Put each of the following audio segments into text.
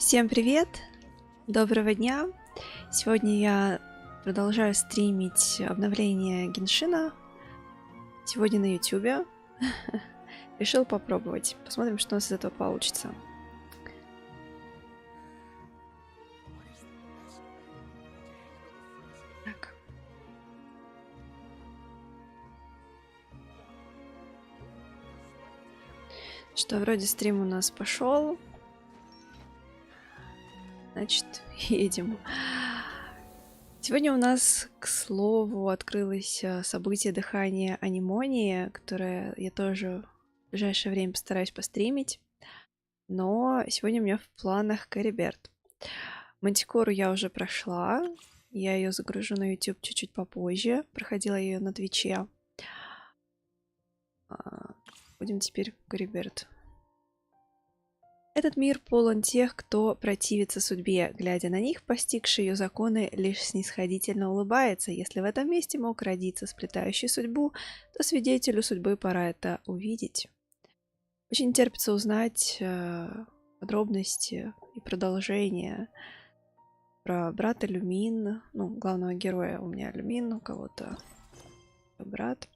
Всем привет! Доброго дня! Сегодня я продолжаю стримить обновление геншина. Сегодня на ютубе. Решил попробовать. Посмотрим, что у нас из этого получится. Так. Что, вроде стрим у нас пошел. Значит, едем. Сегодня у нас, к слову, открылось событие дыхания анимонии, которое я тоже в ближайшее время постараюсь постримить. Но сегодня у меня в планах Кариберт. Мантикору я уже прошла. Я ее загружу на YouTube чуть-чуть попозже. Проходила ее на Твиче. Будем теперь в Кариберт. Этот мир полон тех, кто противится судьбе. Глядя на них, постигший ее законы лишь снисходительно улыбается. Если в этом месте мог родиться сплетающий судьбу, то свидетелю судьбы пора это увидеть. Очень терпится узнать подробности и продолжение про брата Люмин. Ну, главного героя у меня Люмин, у кого-то брат.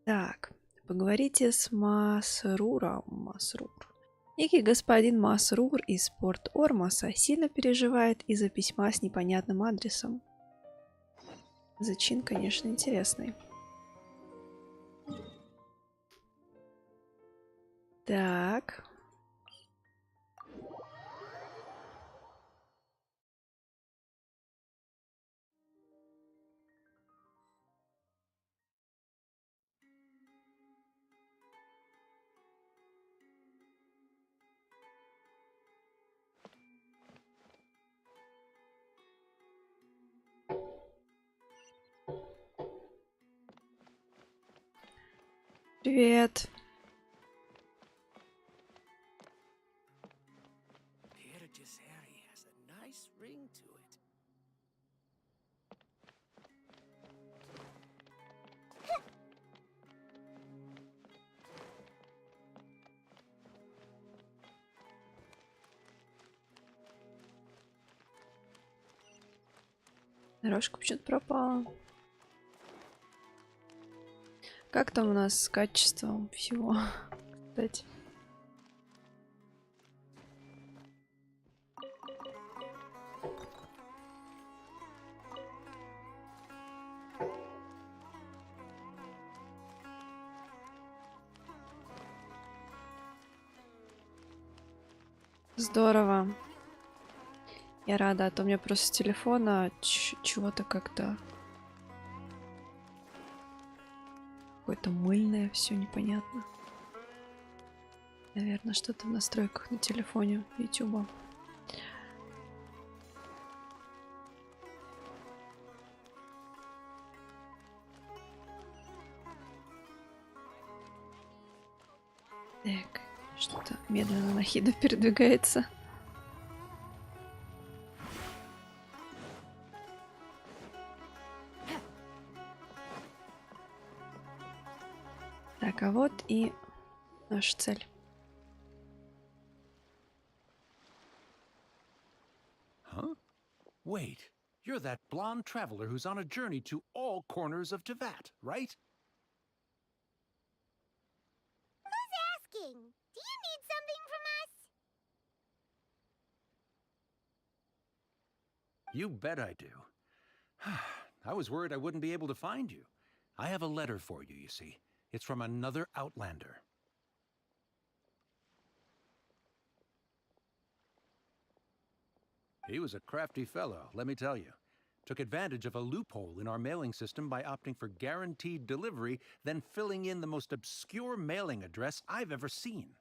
Так. Поговорите с Масруром. Масрур. Некий господин Масрур из порт Ормаса сильно переживает из-за письма с непонятным адресом. Зачин, конечно, интересный. Так. Привет. Дорожка почему-то пропала. Как там у нас с качеством всего, кстати? Здорово. Я рада, а то у меня просто с телефона чего-то как-то какое-то мыльное, все непонятно. Наверное, что-то в настройках на телефоне YouTube. Так, что-то медленно на хиду передвигается. Так, а вот и наша цель. Huh? Wait, you're that blonde traveler who's on a journey to all corners of Teyvat, right? Who's asking? Do you need something from us? You bet I do. I was worried I wouldn't be able to find you. I have a letter for you, you see. It's from another Outlander. He was a crafty fellow, let me tell you. Took advantage of a loophole in our mailing system by opting for guaranteed delivery, then filling in the most obscure mailing address I've ever seen.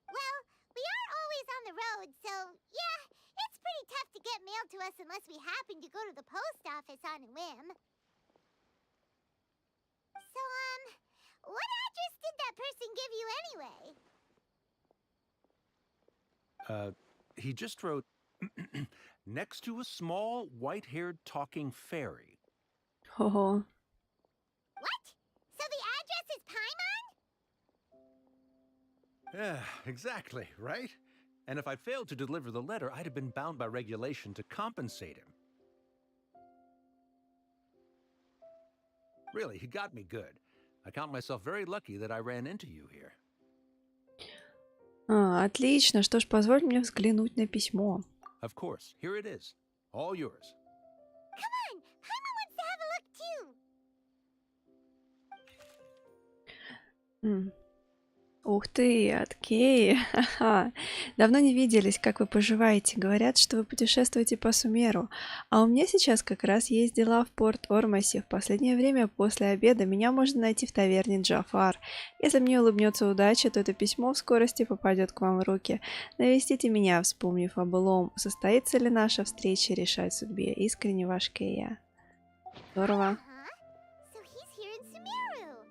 Well, we are always on the road, so yeah, it's pretty tough to get mail to us unless we happen to go to the post office on a whim. So, what address did that person give you anyway? He just wrote, next to a small, white-haired talking fairy. Ого. What? So the address is Paimon? Yeah, exactly, right? And if I failed to deliver the letter, I'd have been bound by regulation to compensate him. Really, he got me good. I count myself very lucky that I ran into you here. Отлично. Что ж, позволь мне взглянуть на письмо. Of course, here it is. All yours. Come on, Paimon wants to have a look too. Ух ты, от Кеи. Ха-ха. Давно не виделись, как вы поживаете. Говорят, что вы путешествуете по Сумеру. А у меня сейчас как раз есть дела в порт Ормосе. В последнее время после обеда меня можно найти в таверне Джафар. Если мне улыбнется удача, то это письмо в скорости попадет к вам в руки. Навестите меня, вспомнив о былом. Состоится ли наша встреча, решать судьбе. Искренне ваш Кея. Здорово. So he's here in Sumeru.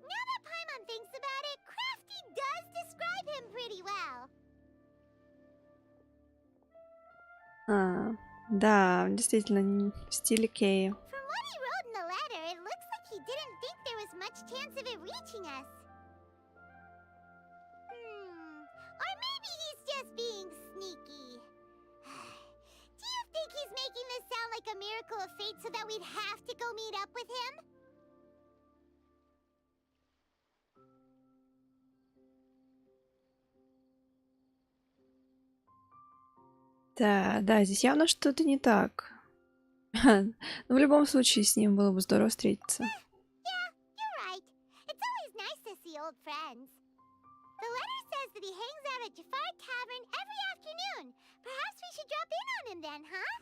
Now that Paimon thinks about it, Crafty does describe him pretty well. Да, действительно, в стиле Кеи. From what he wrote in the letter, it looks like he didn't think there was much chance of it reaching us. Or maybe he's just being sneaky. Do you think he's making this sound like a miracle of fate so that we'd have to go meet up with him? Да, здесь явно что-то не так. Но в любом случае с ним было бы здорово встретиться. Yeah, you're right. It's always nice to see old friends. The letter says that he hangs out at Jafar Tavern every afternoon. Perhaps we should drop in on him then, huh?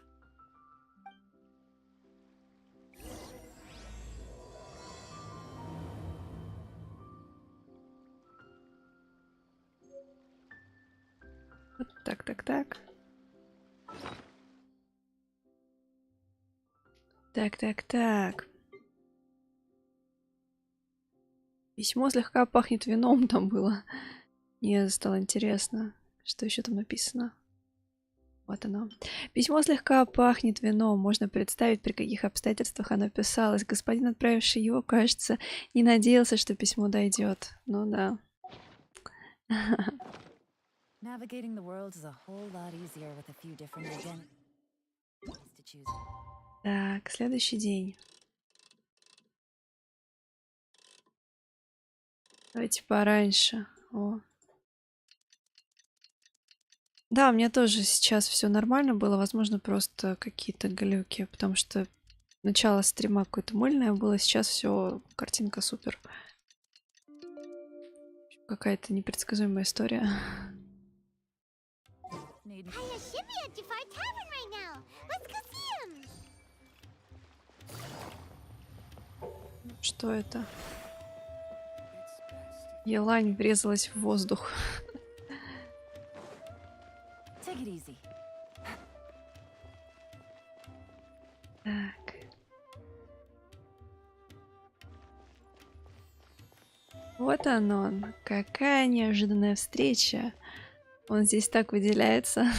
Вот так. Так. Письмо слегка пахнет вином там было. Мне стало интересно, что еще там написано. Вот оно. Письмо слегка пахнет вином. Можно представить, при каких обстоятельствах оно писалось. Господин, отправивший его, кажется, не надеялся, что письмо дойдет. Ну да. Navigating the world is a whole lot easier with a few different identities to choose. Так, следующий день. Давайте пораньше. О. Да, у меня тоже сейчас все нормально было. Возможно, просто какие-то глюки, потому что начало стрима какое-то мыльное было. Сейчас все, картинка супер. Какая-то непредсказуемая история. Hiya should be at Jafar Tavern right now. Let's go see him. Что это? Елань врезалась в воздух. Take it easy. Так. Вот оно. Какая неожиданная встреча. Он здесь так выделяется.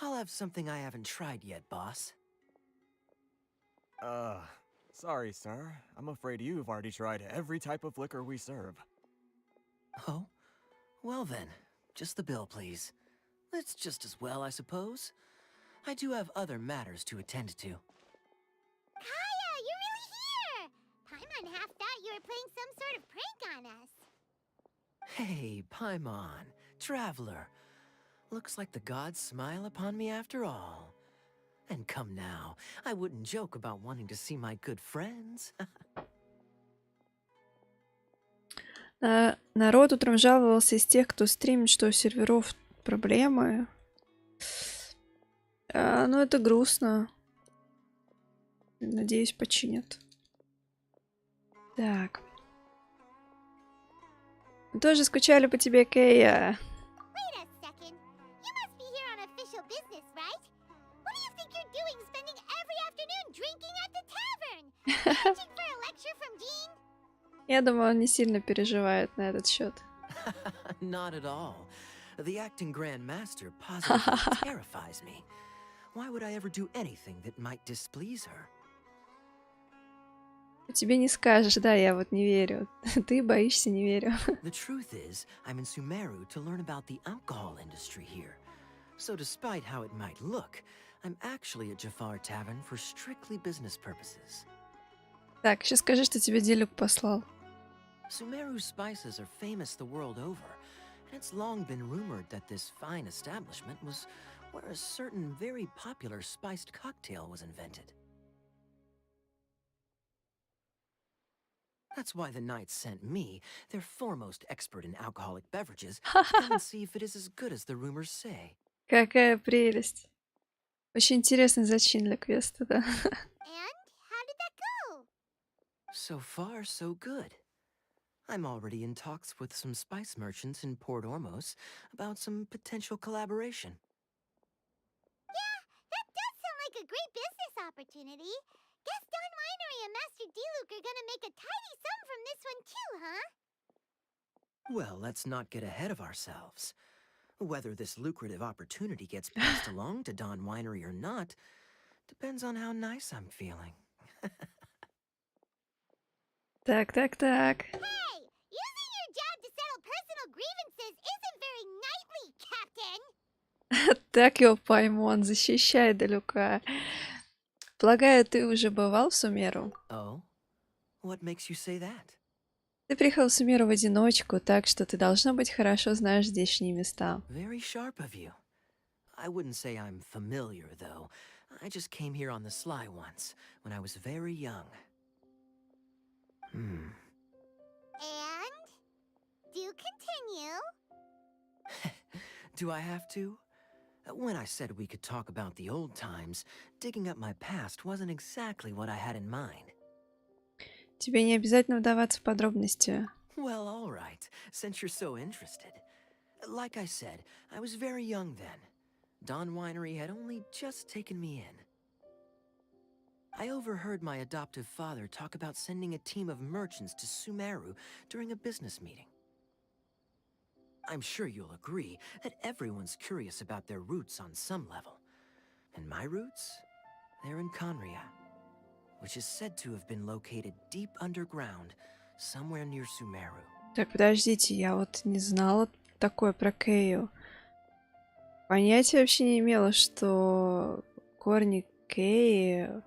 I'll have something I haven't tried yet, boss. Sorry, sir. I'm afraid you've already tried every type of liquor we serve. Oh? Well then, just the bill, please. That's just as well, I suppose. I do have other matters to attend to. Hiya, you're really here! Paimon half thought you were playing some sort of prank on us. Hey, Paimon, traveler. Looks like the gods smile upon me after all. And come now, I wouldn't joke about wanting to see my good friends. Народ утром жаловался из тех, кто стримит, что у серверов проблемы. Ну, это грустно. Надеюсь, починят. Так. Мы тоже скучали по тебе, Кея. Wait a second. You must be here on official business, right? What do you think you're doing spending every afternoon drinking at the tavern? Watching for a lecture from Jean? Я думаю, он не сильно переживает на этот счет. Not at all. The acting Grand Master positively terrifies me. Why would I ever do anything that might displease her? Тебе не скажешь, да, я вот не верю. Ты боишься, не верю. The truth is, I'm in Sumeru to learn about the alcohol industry here. So despite how it might look, I'm actually at Jafar Tavern for strictly business purposes. Так, сейчас скажи, что тебе Делюк послал. Sumeru spices are famous the world over, and it's long been rumored that this fine establishment was where a certain very popular spiced cocktail was invented. That's why the Knights sent me, their foremost expert in alcoholic beverages, to come and see if it is as good as the rumors say. Какая прелесть. Очень интересный зачин для квеста, да. And how did that go? So far, so good. I'm already in talks with some spice merchants in Port Ormos about some potential collaboration. Yeah, that does sound like a great business opportunity. Guess Don Winery and Master Diluc are gonna make a tidy sum from this one too, huh? Well, let's not get ahead of ourselves. Whether this lucrative opportunity gets passed along to Don Winery or not depends on how nice I'm feeling. Так. Hey, using your job to settle personal grievances isn't very knightly, Captain. Так его Паймон, защищай Делюка. Полагаю, ты уже бывал в Сумеру? Oh? What makes you say that? Ты приехал в Сумеру в одиночку, так что ты, должно быть, хорошо знаешь здешние места. Very sharp of you. I wouldn't say I'm familiar, though. I just came here on the sly once, when I was very young. And? Do continue. Do I have to? When I said we could talk about the old times, digging up my past wasn't exactly what I had in mind. Тебе не обязательно вдаваться в подробности. Well, all right, since you're so interested. Like I said, I was very young then. Don Winery had only just taken me in. I overheard my adoptive father talk about sending a team of merchants to Sumeru during a business meeting. I'm sure you'll agree that everyone's curious about their roots on some level. And my roots? They're in Conria, which is said to have been located deep underground, somewhere near Sumeru. Так, подождите, я вот не знала такое про Кею. Понятия вообще не имела, что корни Кеи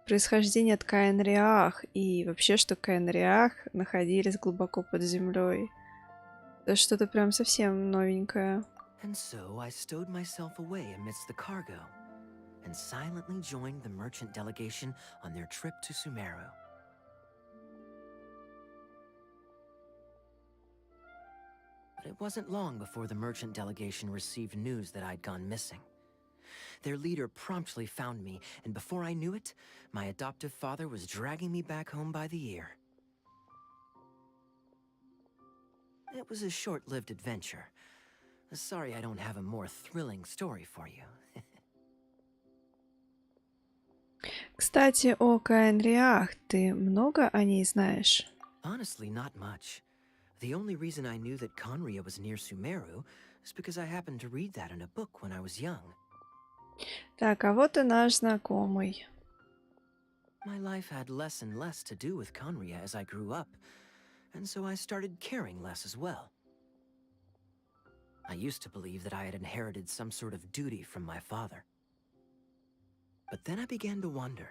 происхождение от Каэнриах, и вообще, что Каэнриах находились глубоко под землей. Это что-то прям совсем новенькое. And so I stowed myself away amidst the cargo, and silently joined the merchant delegation on their trip to Sumeru. But it wasn't long before the merchant delegation received news that I'd gone missing. Their leader promptly found me, and before I knew it, my adoptive father was dragging me back home by the ear. It was a short-lived adventure. Sorry I don't have a more thrilling story for you. Кстати, о Каэнриах, ты много о ней знаешь? Honestly, not much. The only reason I knew that Conria was near Sumeru is because I happened to read that in a book when I was young. Так, а вот и наш знакомый. My life had less and less to do with Conria as I grew up, and so I started caring less as well. I used to believe that I had inherited some sort of duty from my father. But then I began to wonder.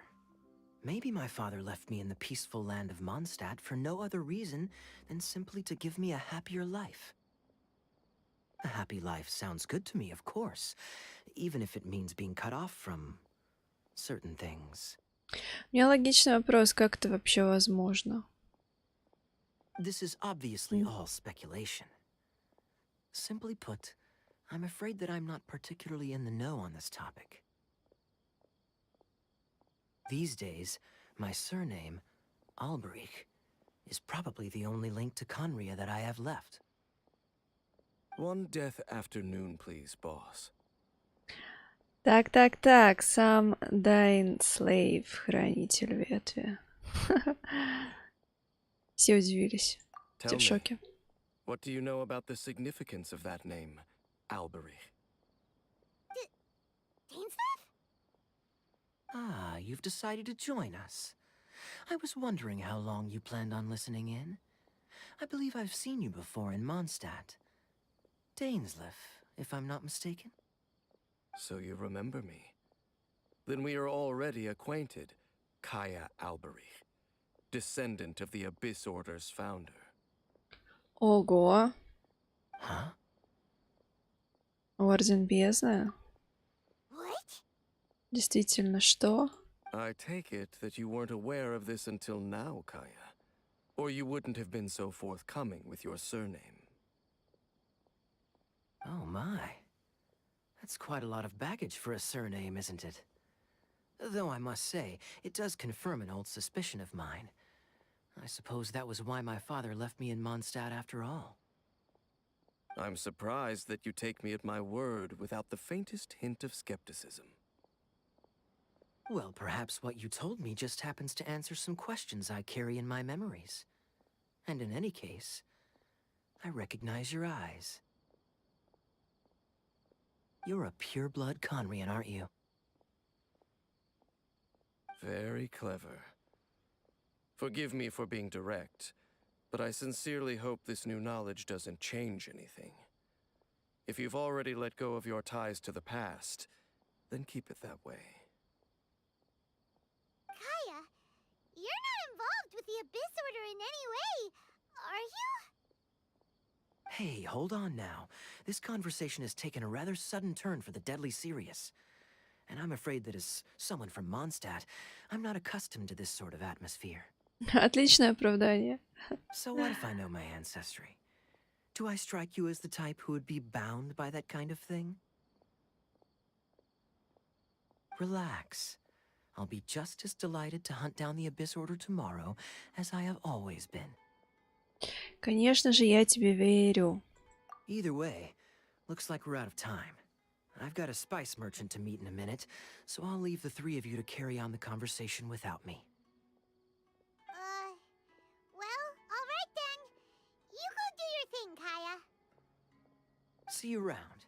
Maybe my father left me in the peaceful land of Mondstadt for no other reason than simply to give me a happier life. A happy life sounds good to me, of course, even if it means being cut off from certain things. У меня логичный вопрос, как это вообще возможно? This is obviously all speculation. Simply put, I'm afraid that I'm not particularly in the know on this topic. These days, my surname, Alberich, is probably the only link to Conria that I have left. One death afternoon, please, boss. Так, сам Дайнслейф, хранитель ветви. Все удивились. Все Tell в me, шоке. what do you know about the significance of that name, Alberich? Ah, you've decided to join us. I was wondering how long you planned on listening in. I believe I've seen you before in Mondstadt. Dainsleif, if I'm not mistaken. So you remember me. Then we are already acquainted, Kaya Alberich, descendant of the Abyss Order's founder. Ого. Huh? Орден Бездны? What? Действительно, что? I take it that you weren't aware of this until now, Kaya. Or you wouldn't have been so forthcoming with your surname. Oh my. That's quite a lot of baggage for a surname, isn't it? Though I must say, it does confirm an old suspicion of mine. I suppose that was why my father left me in Mondstadt after all. I'm surprised that you take me at my word without the faintest hint of skepticism. Well, perhaps what you told me just happens to answer some questions I carry in my memories. And in any case, I recognize your eyes. You're a pure-blood Conrian, aren't you? Very clever. Forgive me for being direct, but I sincerely hope this new knowledge doesn't change anything. If you've already let go of your ties to the past, then keep it that way. Kaya, you're not involved with the Abyss Order in any way, are you? Hey, hold on now. This conversation has taken a rather sudden turn for the deadly serious. And I'm afraid that as someone from Mondstadt, I'm not accustomed to this sort of atmosphere. Отличное оправдание. So what if I know my ancestry? Do I strike you as the type who would be bound by that kind of thing? Relax. I'll be just as delighted to hunt down the Abyss Order tomorrow as I have always been. Конечно же, я тебе верю. Either way, looks like we're out of time. I've got a spice merchant to meet in a minute, so I'll leave the three of you to carry on the conversation without me. Well, all right then. You go do your thing, Kaya. See you around.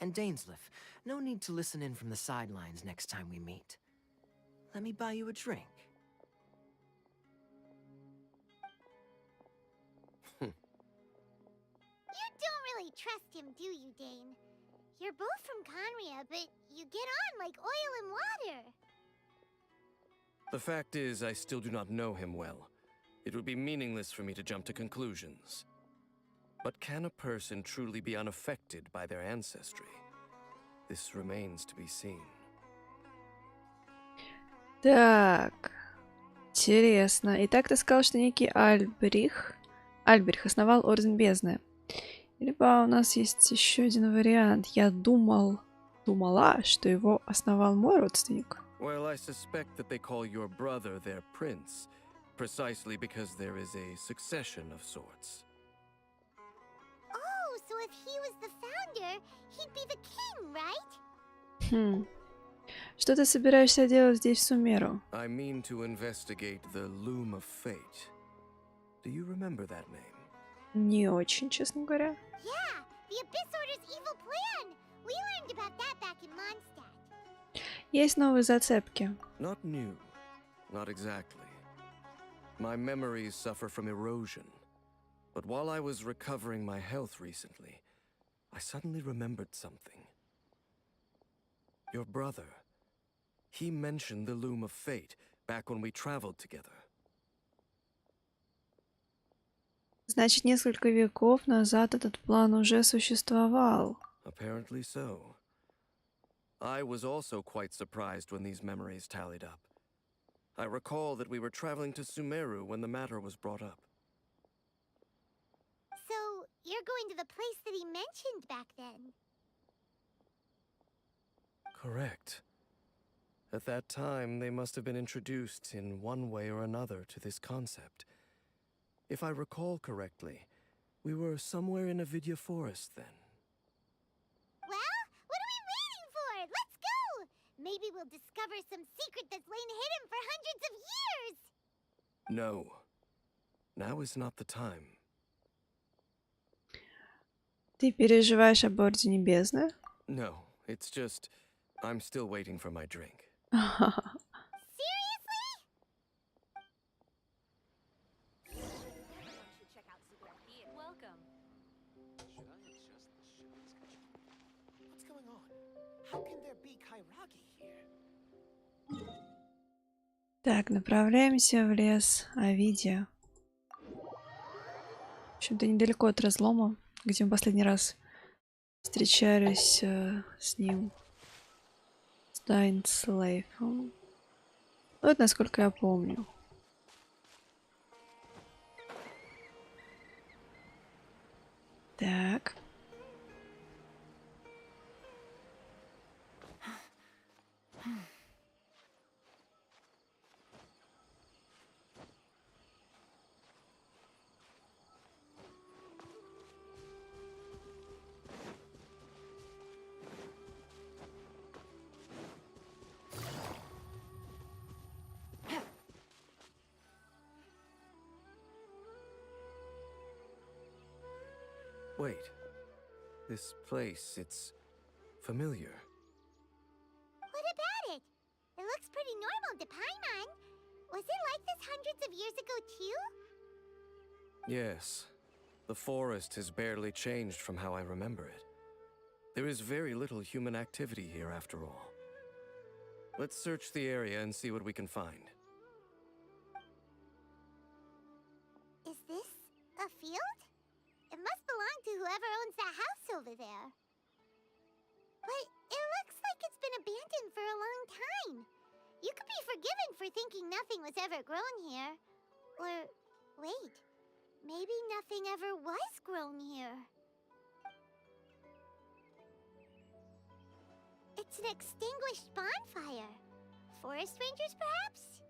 And Dainsleif, no need to listen in from the sidelines next time we meet. Let me buy you a drink. You don't really trust him, do you, Dane? You're both from Conria, but you get on like oil and water. The fact is, I still do not know him well. It would be meaningless for me to jump to conclusions. But can a person truly be unaffected by their ancestry? This remains to be seen. Так, интересно. Итак, ты сказал, что некий Альбрих основал Орден Бездны. Либо у нас есть еще один вариант. Я думала, что его основал мой родственник. Well, I suspect that they call your brother their prince, precisely because there is a succession of sorts. Oh, so if he was the founder, he'd be the king, right? Хм. Что ты собираешься делать здесь, в Сумеру? I mean to investigate the Loom of Fate. Do you remember that name? Не очень, честно говоря. Yeah, the Abyss Order's evil plan. We learned about that back in Mondstadt. Есть новые зацепки. Not new. Not exactly. My memories suffer from erosion. But while I was recovering my health recently, I suddenly remembered something. Your brother. He mentioned the Loom of Fate back when we traveled together. Значит, несколько веков назад этот план уже существовал. Apparently so. I was also quite surprised when these memories tallied up. I recall that we were traveling to Sumeru when the matter was brought up. So, you're going to the place that he mentioned back then? Correct. At that time, they must have been introduced in one way or another to this concept. If I recall correctly, we were somewhere in Avidya Forest then. Well, what are we waiting for? Let's go! Maybe we'll discover some secret that's lain hidden for hundreds of years! No. Now is not the time. Ты переживаешь об Ордене Бездны? No, it's just... I'm still waiting for my drink. Seriously? Welcome. What's going on? How can there be Kairagi here? Так, направляемся в лес Овидия. В общем-то, недалеко от разлома, где мы последний раз встречались с ним, с Дайнслейфом. Ну, это насколько я помню. Так. Wait. This place, it's familiar. What about it? It looks pretty normal to Paimon. Was it like this hundreds of years ago too? Yes. The forest has barely changed from how I remember it. There is very little human activity here after all. Let's search the area and see what we can find. Is this a field? It must belong to whoever owns that house over there. But it looks like it's been abandoned for a long time. You could be forgiven for thinking nothing was ever grown here. Or, wait, maybe nothing ever was grown here. It's an extinguished bonfire. Forest rangers, perhaps?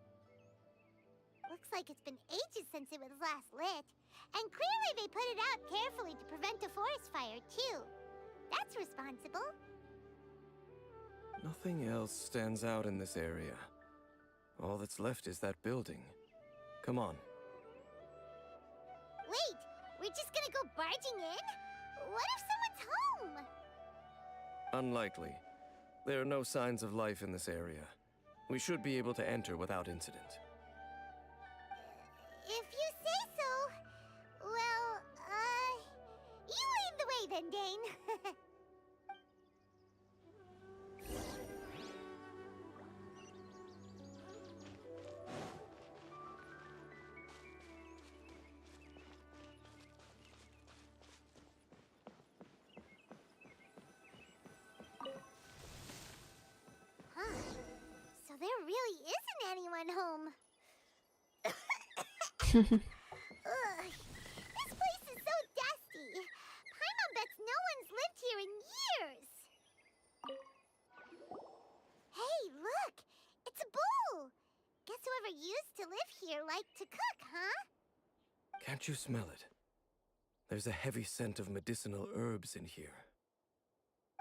Looks like it's been ages since it was last lit. And clearly they put it out carefully to prevent a forest fire, too. That's responsible. Nothing else stands out in this area. All that's left is that building. Come on. Wait, we're just gonna go barging in? What if someone's home? Unlikely. There are no signs of life in this area. We should be able to enter without incident. If you say so. Well, you lead the way then, Dane. Huh. So there really isn't anyone home. Ugh, this place is so dusty. Paimon bets no one's lived here in years. Hey, look! It's a bull! Guess whoever used to live here liked to cook, huh? Can't you smell it? There's a heavy scent of medicinal herbs in here.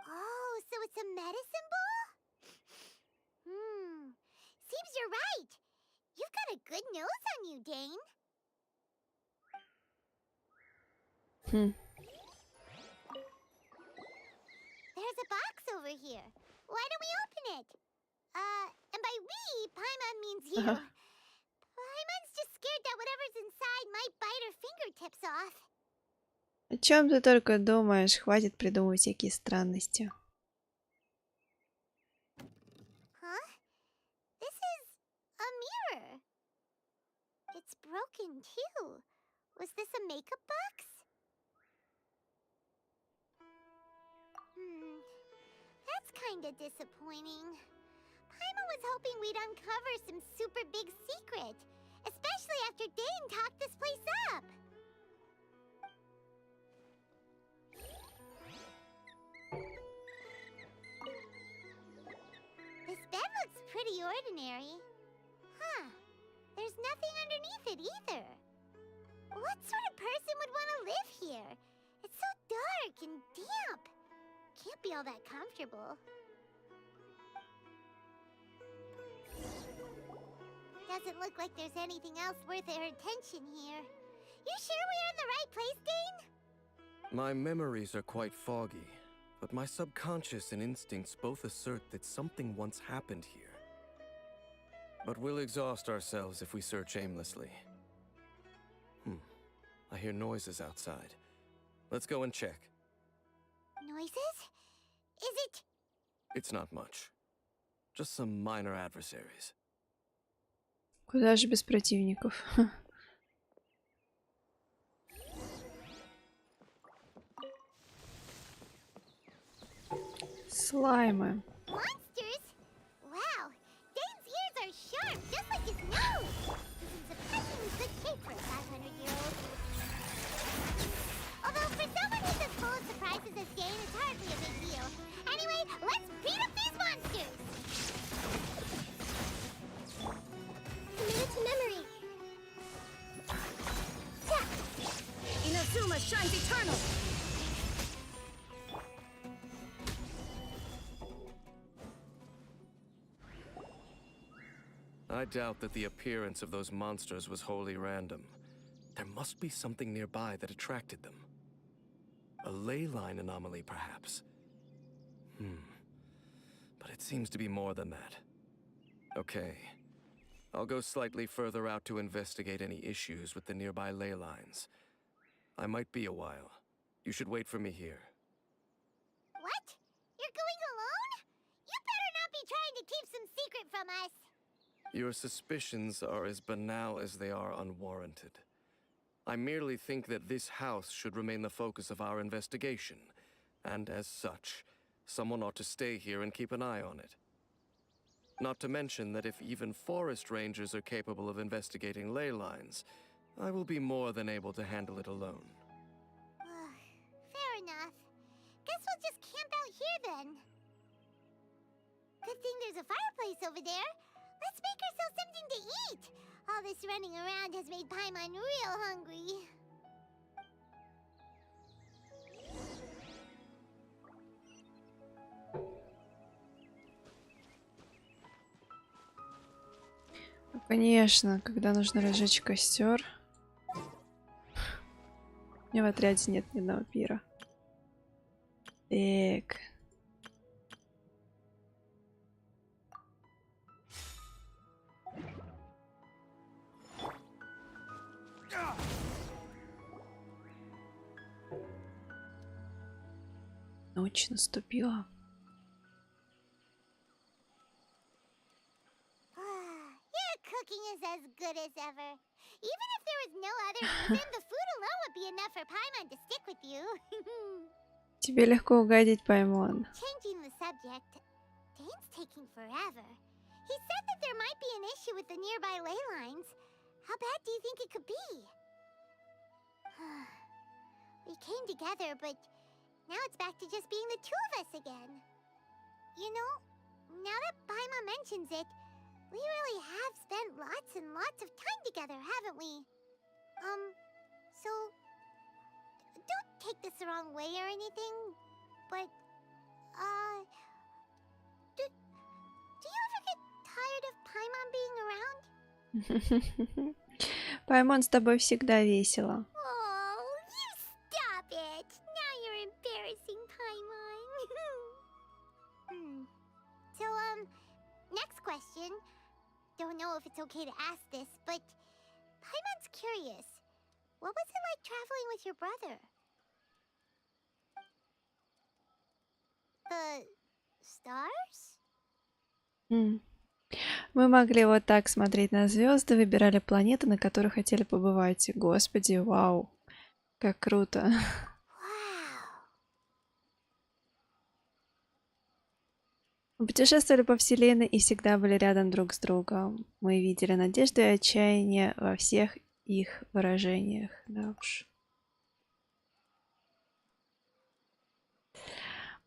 Oh, so it's a medicine bull? Seems you're right. You've got a good nose on you, Dane. There's a box over here. Why don't we open it? And by we, Paimon means you. Paimon's just scared that whatever's inside might bite her fingertips off. О чем ты только думаешь? Хватит придумывать всякие странности. Huh? This is a mirror. It's broken too. Was this a makeup box? That's kinda disappointing. Paimon was hoping we'd uncover some super big secret, especially after Dane talked this place up. This bed looks pretty ordinary. Huh. There's nothing underneath it either. What sort of person would want to live here? It's so dark and damp. Can't be all that comfortable. Doesn't look like there's anything else worth our attention here. You sure we're in the right place, Dane? My memories are quite foggy, but my subconscious and instincts both assert that something once happened here. But we'll exhaust ourselves if we search aimlessly. I hear noises outside. Let's go and check. Noises? Is it? It's not much. Just some minor adversaries. Куда же без противников? Слаймы. Monsters? Wow, Dane's ears are sharp, just like his nose. He's in surprisingly good shape for a 500-year-old. Although for someone who's as full of surprises as Dane, it's hardly a big deal. Anyway, let's beat up these monsters! Commit to memory. Inazuma shines eternal! I doubt that the appearance of those monsters was wholly random. There must be something nearby that attracted them. A ley line anomaly, perhaps. But it seems to be more than that. Okay. I'll go slightly further out to investigate any issues with the nearby ley lines. I might be a while. You should wait for me here. What? You're going alone? You better not be trying to keep some secret from us. Your suspicions are as banal as they are unwarranted. I merely think that this house should remain the focus of our investigation, and as such, someone ought to stay here and keep an eye on it. Not to mention that if even forest rangers are capable of investigating ley lines, I will be more than able to handle it alone. Fair enough. Guess we'll just camp out here then. Good thing there's a fireplace over there. Let's make ourselves something to eat. All this running around has made Paimon real hungry. Конечно, когда нужно разжечь костер. У меня в отряде нет ни одного пира. Так. Ночь наступила. Your cooking is as good as ever. Even if there was no other reason, the food alone would be enough for Paimon to stick with you. Тебе легко угодить, Паймон. Changing the subject, Dane's taking forever. He said that there might be an issue with the nearby ley lines. How bad do you think it could be? We came together, but now it's back to just being the two of us again. You know, now that Paimon mentions it, we really have spent lots and lots of time together, haven't we? So don't take this the wrong way or anything, but, do you ever get tired of Paimon being around? Паймон, с тобой всегда весело. Oh, you stop it! Now you're embarrassing Paimon. So, next question. Don't know if it's okay to ask this, but Paimon's curious. What was it like traveling with your brother? The stars? Мы могли вот так смотреть на звезды, выбирали планеты, на которых хотели побывать. Господи, вау, как круто. Wow. Мы путешествовали по Вселенной и всегда были рядом друг с другом. Мы видели надежду и отчаяние во всех их выражениях. Да уж.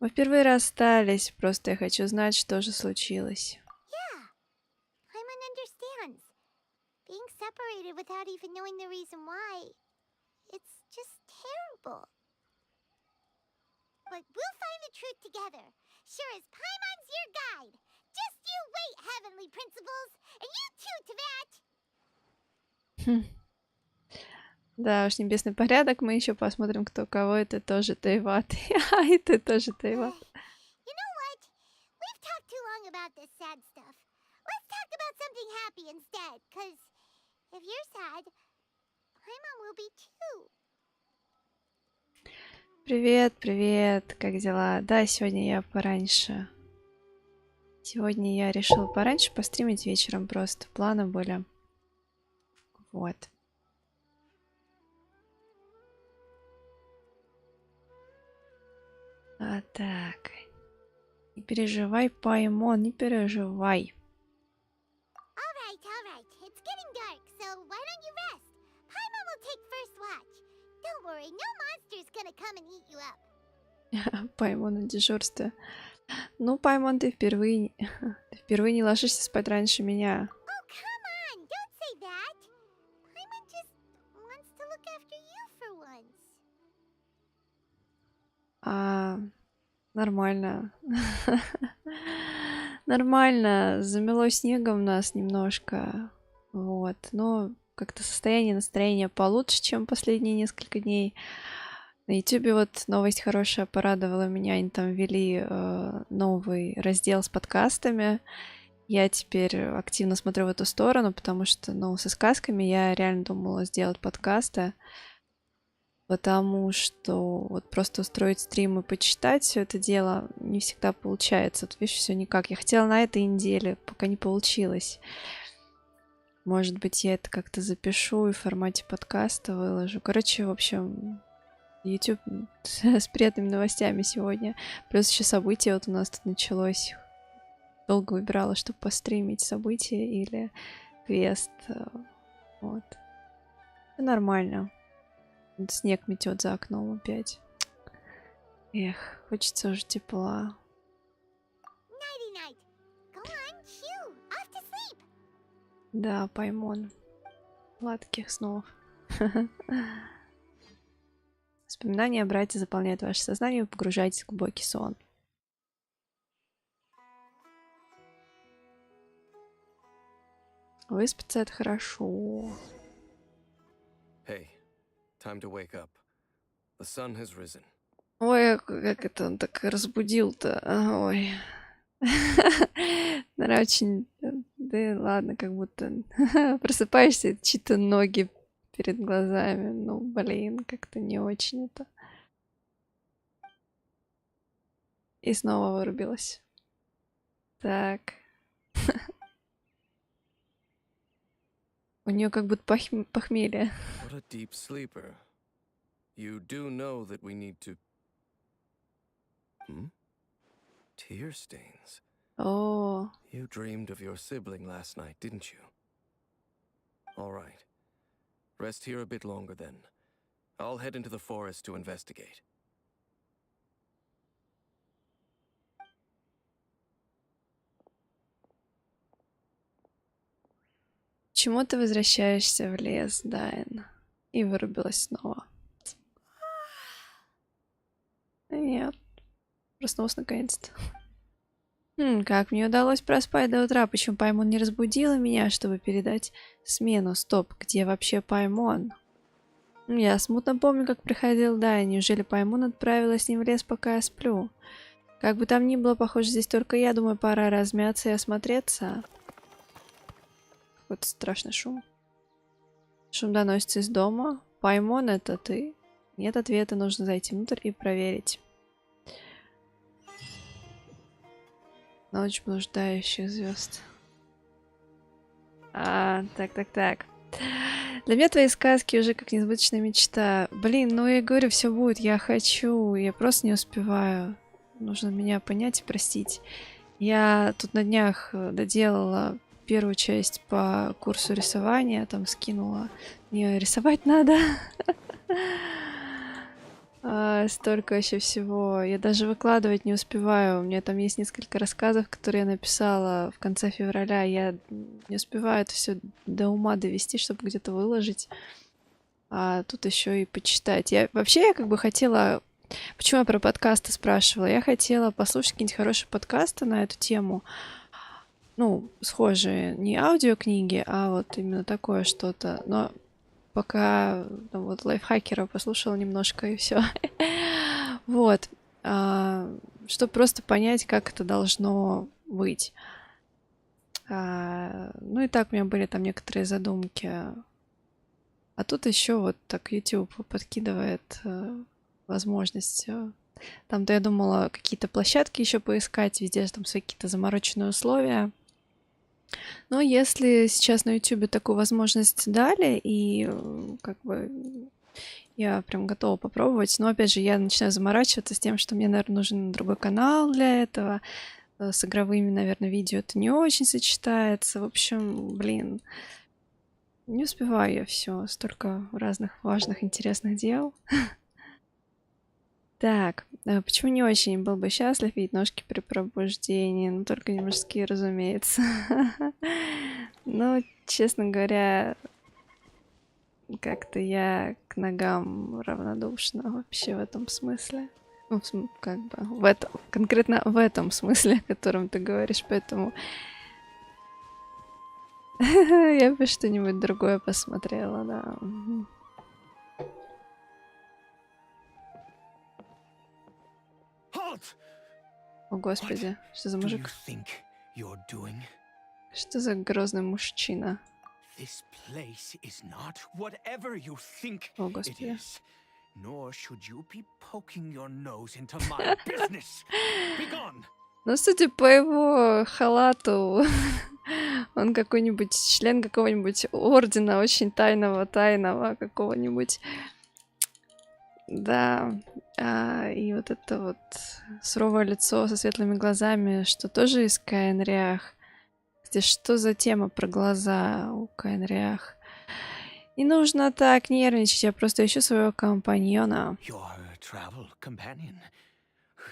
Мы впервые расстались, просто я хочу знать, что же случилось. Yeah, Paimon understands. Being separated without even knowing the reason why, it's just terrible. But we'll find the truth together. Sure as Paimon's your guide. Just you wait, heavenly principles, and you too, Teyvat. Да уж, небесный порядок, мы еще посмотрим, кто кого. Это тоже Тейват. И ты тоже Тейват. You know what? We've talked too long about this sad stuff. Let's talk about about something happy instead, because if you're sad, Paimon will be too. Привет, привет, как дела? Да, сегодня я пораньше. Сегодня я решила пораньше постримить вечером просто. Планы были. Вот. А так. Не переживай, Паймон, не переживай. All right. It's getting dark, so why don't you rest? Paimon will take first watch. Don't worry, no monster's gonna come and eat you up. Паймон на дежурстве. Ну, Паймон, ты впервые не ложишься спать раньше меня. Oh, come on, don't say that. Paimon just wants to look after you for once. Нормально. Нормально. Замело снегом нас немножко. Вот. Но как-то настроение получше, чем последние несколько дней. На Ютубе вот новость хорошая порадовала меня. Они там ввели новый раздел с подкастами. Я теперь активно смотрю в эту сторону, потому что, со сказками я реально думала сделать подкасты. Потому что вот просто устроить стрим и почитать все это дело не всегда получается. Тут, видишь, все никак. Я хотела на этой неделе, пока не получилось. Может быть, я это как-то запишу и в формате подкаста выложу. Короче, в общем, YouTube с приятными новостями сегодня. Плюс еще событие вот у нас тут началось. Долго выбирала, чтобы постримить событие или квест. Вот. И нормально. Снег метет за окном опять. Эх, хочется уже тепла. Nighty-night. Go on, shoo. Off to sleep. Да, Паймон. Сладких снов. Воспоминания о брате заполняют ваше сознание, и вы погружаетесь в глубокий сон. Выспаться — это хорошо. Hey, time to wake up. The sun has risen. Ой, как это он так разбудил-то. Ой. Наверное, очень... Да ладно, как будто просыпаешься, чьи-то ноги перед глазами. Ну, блин, как-то не очень это. И снова вырубилась. Так. У нее как будто похмелье. What a deep sleeper. You do know that we need to... Tear stains. О, You dreamed of your sibling last night, didn't you? All right. Rest here a bit longer then. I'll head into the forest to investigate. почему ты возвращаешься в лес, Дайн? И вырубилась снова. Нет. Проснулась наконец-то. Как мне удалось проспать до утра? Почему Паймон не разбудила меня, чтобы передать смену? Стоп, где вообще Паймон? Я смутно помню, как приходил Дайн. Неужели Паймон отправилась с ним в лес, пока я сплю? Как бы там ни было, похоже, здесь только я. Думаю, пора размяться и осмотреться. Какой-то страшный шум. Шум доносится из дома. Паймон, это ты? Нет ответа, нужно зайти внутрь и проверить. Ночь блуждающих звезд. Так. Для меня твои сказки уже как несбыточная мечта. Блин, ну я говорю, все будет, я хочу. Я просто не успеваю. Нужно меня понять и простить. Я тут на днях доделала первую часть по курсу рисования. Там скинула. Мне рисовать надо. Столько еще всего. Я даже выкладывать не успеваю. У меня там есть несколько рассказов, которые я написала в конце февраля. Я не успеваю это все до ума довести, чтобы где-то выложить. А тут еще и почитать. Я как бы хотела... Почему я про подкасты спрашивала? Я хотела послушать какие-нибудь хорошие подкасты на эту тему. Ну, схожие. Не аудиокниги, а вот именно такое что-то. Но пока вот лайфхакера послушала немножко и все. Вот. Чтобы просто понять, как это должно быть. Ну и так у меня были там некоторые задумки. А тут еще вот так YouTube подкидывает возможность. Там-то я думала какие-то площадки еще поискать, везде там свои какие-то замороченные условия. Но если сейчас на YouTube такую возможность дали, и как бы я прям готова попробовать, но опять же я начинаю заморачиваться с тем, что мне, наверное, нужен другой канал для этого. С игровыми, наверное, видео это не очень сочетается. В общем, блин, не успеваю я все. Столько разных важных, интересных дел. Так, почему не очень был бы счастлив видеть ножки при пробуждении? Ну, только не мужские, разумеется. Но, честно говоря, как-то я к ногам равнодушна вообще в этом смысле. Ну, как бы, конкретно в этом смысле, о котором ты говоришь, поэтому я бы что-нибудь другое посмотрела, да. Halt! О, господи, что за мужик? Что за грозный мужчина? This place is not whatever you think О, it господи. is. Nor should you be poking your nose into my business. Be gone! Ну, судя по его халату, он какой-нибудь член какого-нибудь ордена, очень тайного какого-нибудь. Да. И вот это вот суровое лицо со светлыми глазами, что тоже из Каэнриах. Здесь что за тема про глаза у Каэнриах? Не нужно так нервничать, я просто ищу своего компаньона. Your travel companion?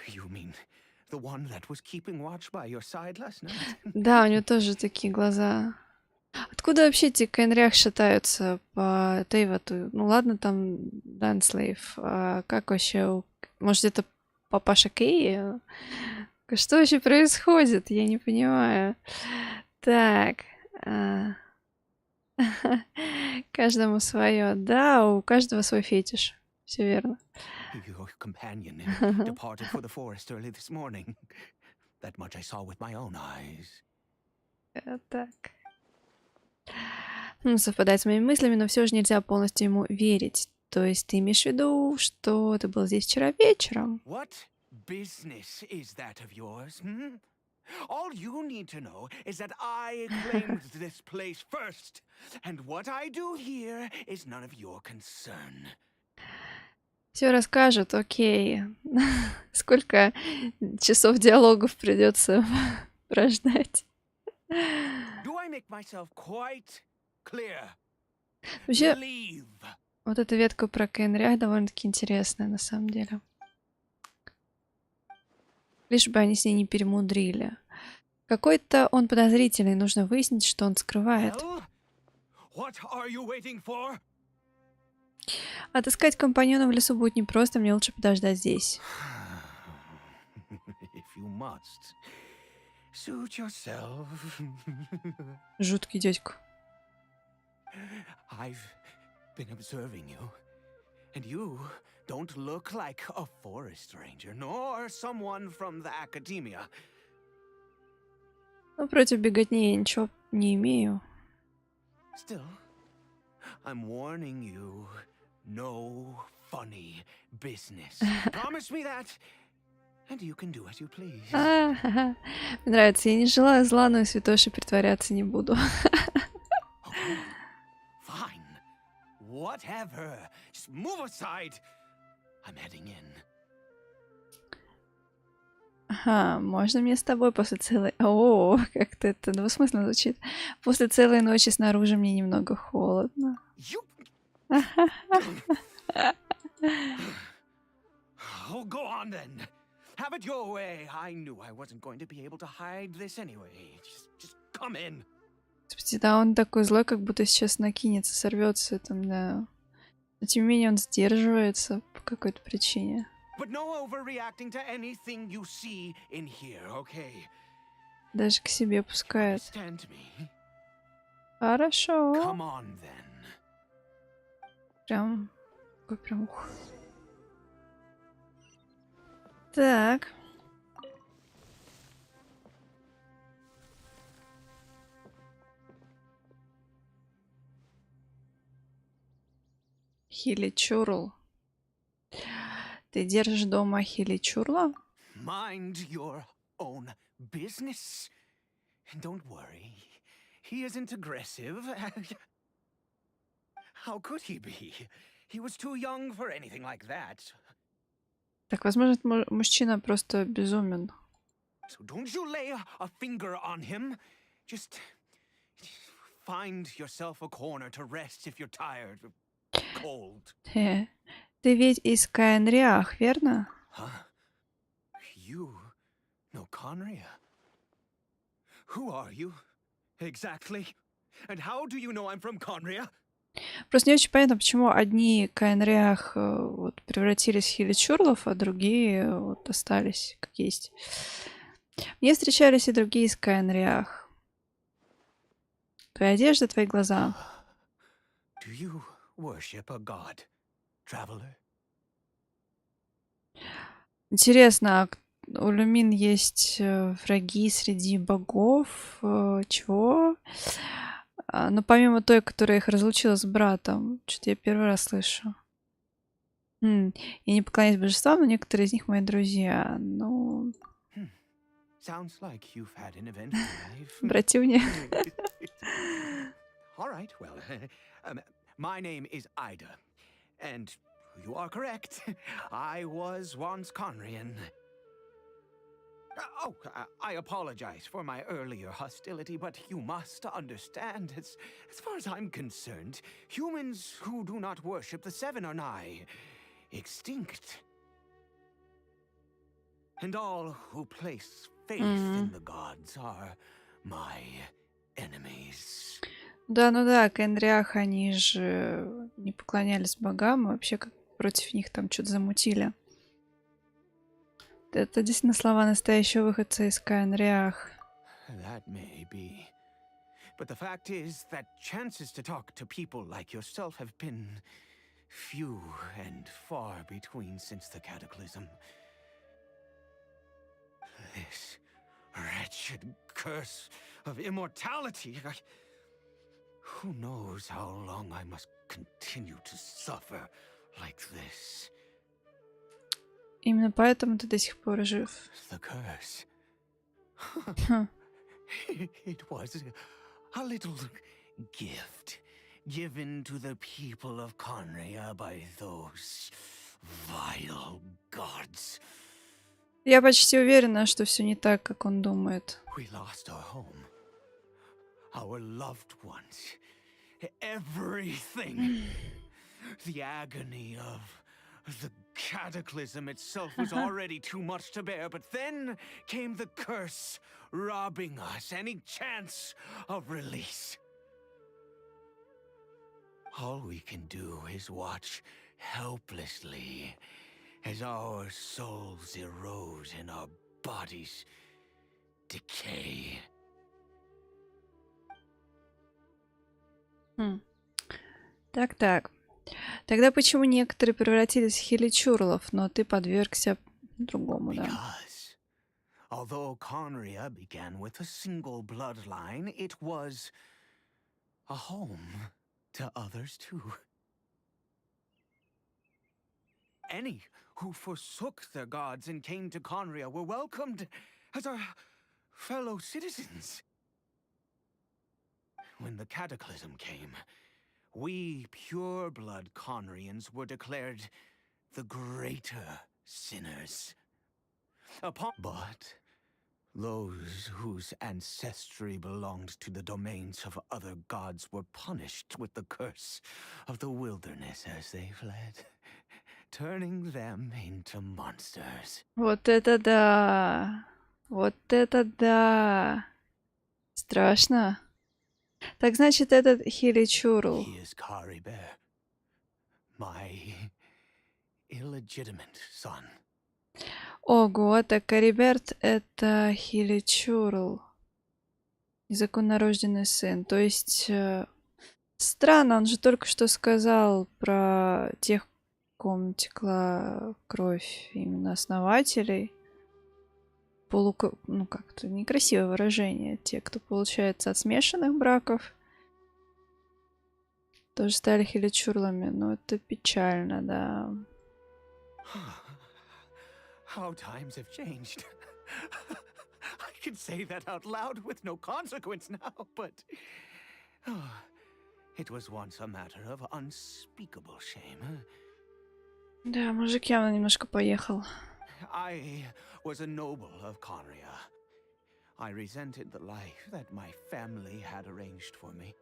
You mean the one that was keeping watch by your side last night? Да, у него тоже такие глаза. Откуда вообще эти Каэнриах шатаются по Тейвату? Ну ладно, там Дайнслейф. А как вообще? Может, это папаша Кей? Что вообще происходит? Я не понимаю. Так. Каждому свое. Да, у каждого свой фетиш. Все верно. Your companion departed for the forest early this morning. That much I saw with my own eyes. Так. Совпадает с моими мыслями, но все же нельзя полностью ему верить. То есть ты имеешь в виду, что ты был здесь вчера вечером? What business is that of yours, hmm? All you need to know is that I claimed this place first, and what I do here is none of your concern. Все расскажут, окей. Сколько часов диалогов придется прождать? Do I make myself quite clear? Вообще, Leave. вот эта ветка про Каэнриах довольно-таки интересная, на самом деле. Лишь бы они с ней не перемудрили. Какой-то он подозрительный, нужно выяснить, что он скрывает. Well, what are you waiting for? Отыскать компаньона в лесу будет непросто, мне лучше подождать здесь. If you must, suit yourself. Жуткий дядька. I've been observing you, and you don't look like a forest ranger, nor someone from the academia. Ну, против беготни я ничего не имею. Still, I'm warning you, no funny business. Promise me that, and you can do as you please. Мне нравится, я не желаю зла, но и святошей притворяться не буду. Okay, fine. Whatever. Just move aside. I'm heading in. Ага, можно мне с тобой после целой... О, как-то это двусмысленно звучит. После целой ночи снаружи мне немного холодно. You... Oh, go on then. Have it your way. I knew I wasn't going to be able to hide this anyway. Just come in. Господи, да, он такой злой, как будто сейчас накинется, сорвется там, да. Но тем не менее он сдерживается по какой-то причине. But no overreacting to anything you see in here, okay? Даже к себе пускает. Understand me? Хорошо. Come on then. Прям... Какой прям... ух. Так. Хиличурл. Ты держишь дома Хиличурла? Mind your own business. Don't worry. He isn't aggressive. How could he be? He was too young for anything like that. Так, возможно, этот мужчина просто безумен. So don't you lay a finger on him. Just find yourself a corner to rest if you're tired or cold. Ты ведь из Каэнриах, верно? Huh? You know Conria? Who are you? Exactly. And how do you know I'm from Conria? Просто не очень понятно, почему одни Каэнриах вот, превратились в Хиличурлов, а другие вот остались как есть. Мне встречались и другие из Каэнриах. Твоя одежда, твои глаза. Do you worship a god, traveler? Интересно, а у Люмин есть враги среди богов? Чего? Но помимо той, которая их разлучила с братом. Что-то я первый раз слышу. Я не поклоняюсь божествам, но некоторые из них мои друзья. Ну... Sounds like you've had an eventful life. Братюня. All right, well, my name is Ida, and you are correct. I was once Conrian. Oh, I apologize for my earlier hostility, but you must understand, as far as I'm concerned, humans who do not worship the Seven are nigh extinct. And all who place faith in the gods are my enemies. Да, ну да, Каэнриах, они же не поклонялись богам, и вообще как против них там что-то замутили. Это действительно слова настоящего выходца из Каэнриах. That may be. But the fact is that chances to talk to people like yourself have been few and far between since the cataclysm. This wretched curse of immortality. Who knows how long I must continue to suffer like this? Именно поэтому ты до сих пор жив. The curse. It was a little gift given to the people of Conria by those vile gods. Я почти уверена, что все не так, как он думает. We lost our home, our loved ones, everything. The agony of the cataclysm itself was already too much to bear, but then came the curse, robbing us any chance of release. All we can do is watch helplessly as our souls erode and our bodies decay. Так. Тогда почему некоторые превратились в хиличурлов, но ты подвергся другому, да? Because, although Conria began with a single bloodline, it was a home to others too. Any who forsook their gods and came to Conria were welcomed as our fellow citizens. When the cataclysm came, we pure-blood Conrians were declared the greater sinners. But those whose ancestry belonged to the domains of other gods were punished with the curse of the wilderness as they fled, turning them into monsters. Вот это да! Вот это да! Страшно. Так значит, этот хиличурл. He is Karibert, my illegitimate son. Ого, так Кариберт это хиличурл. Незаконно рожденный сын. То есть, странно, он же только что сказал про тех, ком текла кровь именно основателей. Ну как-то некрасивое выражение. Те, кто получается от смешанных браков. Тоже стали хиличурлами, но это печально, да. How times have changed. I can say that out loud with no consequence now, but it was once a matter of unspeakable shame. Да, мужик явно немножко поехал. I was a noble of Conria. I resented the life that my family had arranged for me.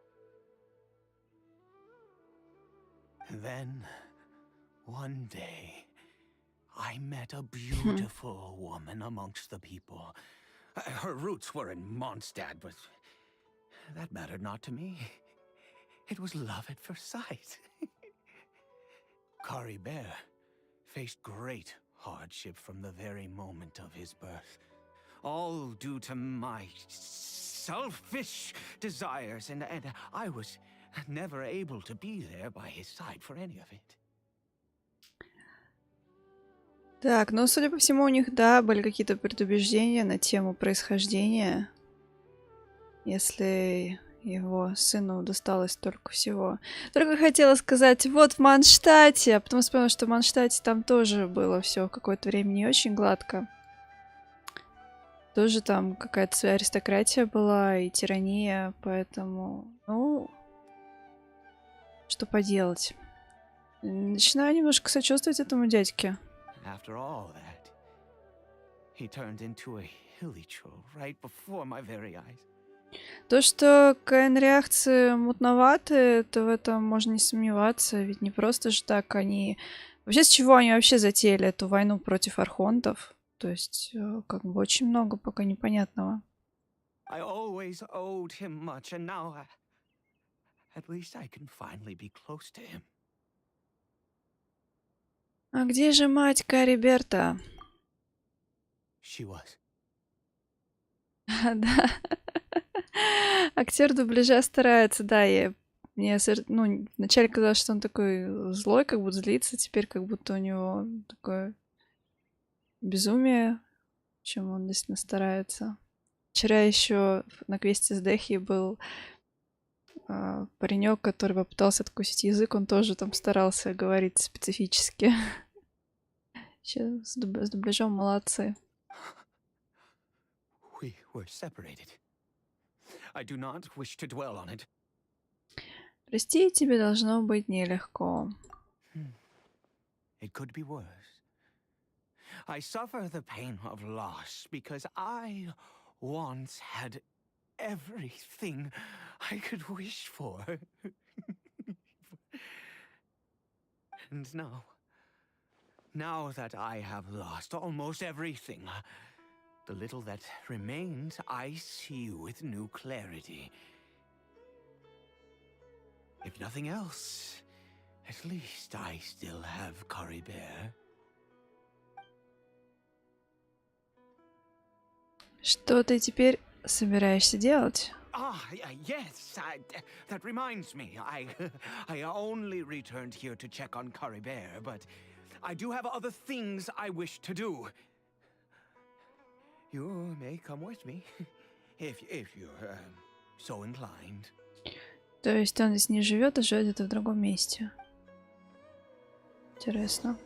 And then, one day, I met a beautiful woman amongst the people. Her roots were in Mondstadt, but that mattered not to me. It was love at first sight. Karibert faced great hardship from the very moment of his birth. All due to my selfish desires, and I was never able to be there by his side for any of it. Так, ну, судя по всему, у них, да, были какие-то предубеждения на тему происхождения. Если его сыну досталось столько всего. Только хотела сказать, вот в Манштате, а потом вспомнила, что в Манштате там тоже было все какое-то время не очень гладко. Тоже там какая-то своя аристократия была и тирания, поэтому, ну, что поделать. Начинаю немножко сочувствовать этому дядьке. After all that, he turned into a hilichurl right before my very eyes. То, что КН-реакции мутноваты, это в этом можно не сомневаться, ведь не просто же так они... Вообще, с чего они вообще затеяли эту войну против архонтов? То есть, как бы очень много пока непонятного. I always owed him much, and now at least I can finally be close to him. А где же мать Кариберта? She was. Да. Актер дубляжа старается, да, ну, вначале казалось, что он такой злой, как будто злится, теперь как будто у него такое безумие, в чем он действительно старается. Вчера еще на квесте с Дехи был паренек, который попытался откусить язык, он тоже там старался говорить специфически. Сейчас с дубляжом молодцы. We were separated. I do not wish to dwell on it. Прости, тебе должно быть нелегко. It could be worse. I suffer the pain of loss because I once had everything I could wish for. And now that I have lost almost everything, the little that remains I see with new clarity. If nothing else, at least I still have Karibert. Что ты теперь собираешься делать? Yes, that reminds me. I only returned here to check on Karibert, but I do have other things I wish to do. You may come with me, if you're so inclined. То есть он здесь не живет, а живет где-то в другом месте. Интересно.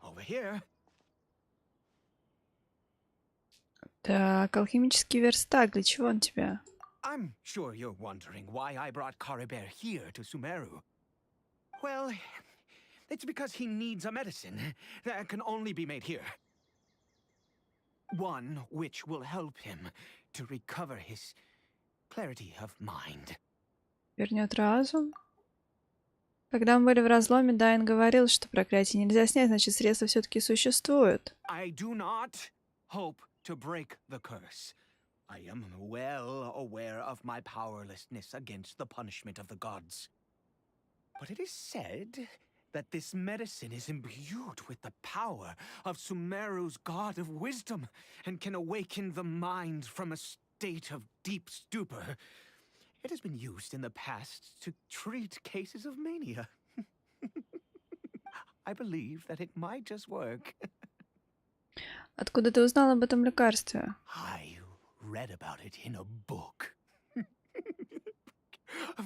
Over here. Так, алхимический верстак, для чего он тебе? I'm sure you're wondering why I brought Karibert here to Sumeru. Well, it's because he needs a medicine that can only be made here. One which will help him to recover his clarity of mind. Вернет разум? Когда мы были в разломе, Дайн говорил, что проклятие нельзя снять, значит, средства все-таки существуют. I do not hope to break the curse. I am well aware of my powerlessness against the punishment of the gods. But it is said that this medicine is imbued with the power of Sumeru's god of wisdom and can awaken the mind from a state of deep stupor. It has been used in the past to treat cases of mania. I believe that it might just work. Откуда ты узнал об этом лекарстве? I read about it in a book.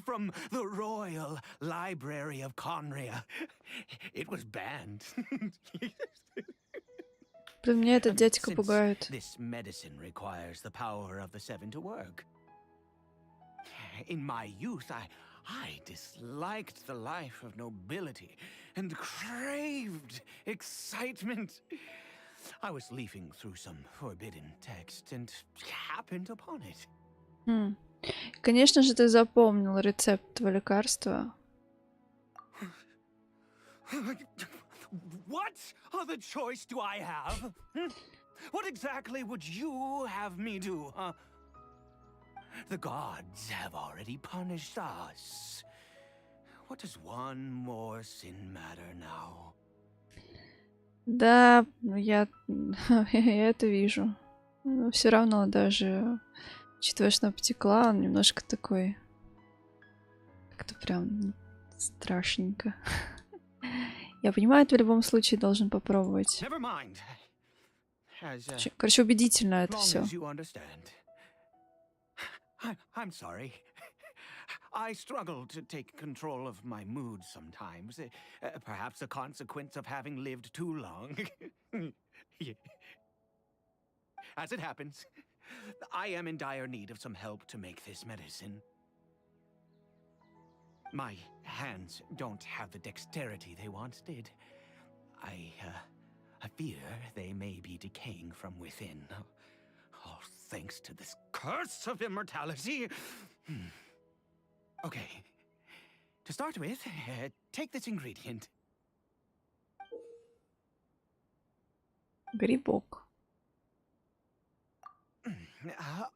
From the Royal Library of Conria. It was banned. Блин, меня этот дядька Since пугает. this medicine requires the power of the seven to work. In my youth, I disliked the life of nobility and craved excitement. I was leafing through some forbidden text and happened upon it. Конечно же, ты запомнил рецепт этого лекарства. What other choice do I have? What exactly would you have me do, huh? The gods have already punished us. What does one more sin matter now? Да, я это вижу. Но все равно даже, учитывая, что она потекла, он немножко такой... Как-то прям страшненько. Я понимаю, ты в любом случае должен попробовать. Never mind. Короче, убедительно это Long все. as you understand. I'm sorry. I struggle to take control of my mood sometimes. Perhaps a consequence of having lived too long. As it happens, I am in dire need of some help to make this medicine. My hands don't have the dexterity they once did. I fear they may be decaying from within. All thanks to this curse of immortality. Okay. To start with, take this ingredient. Грибок.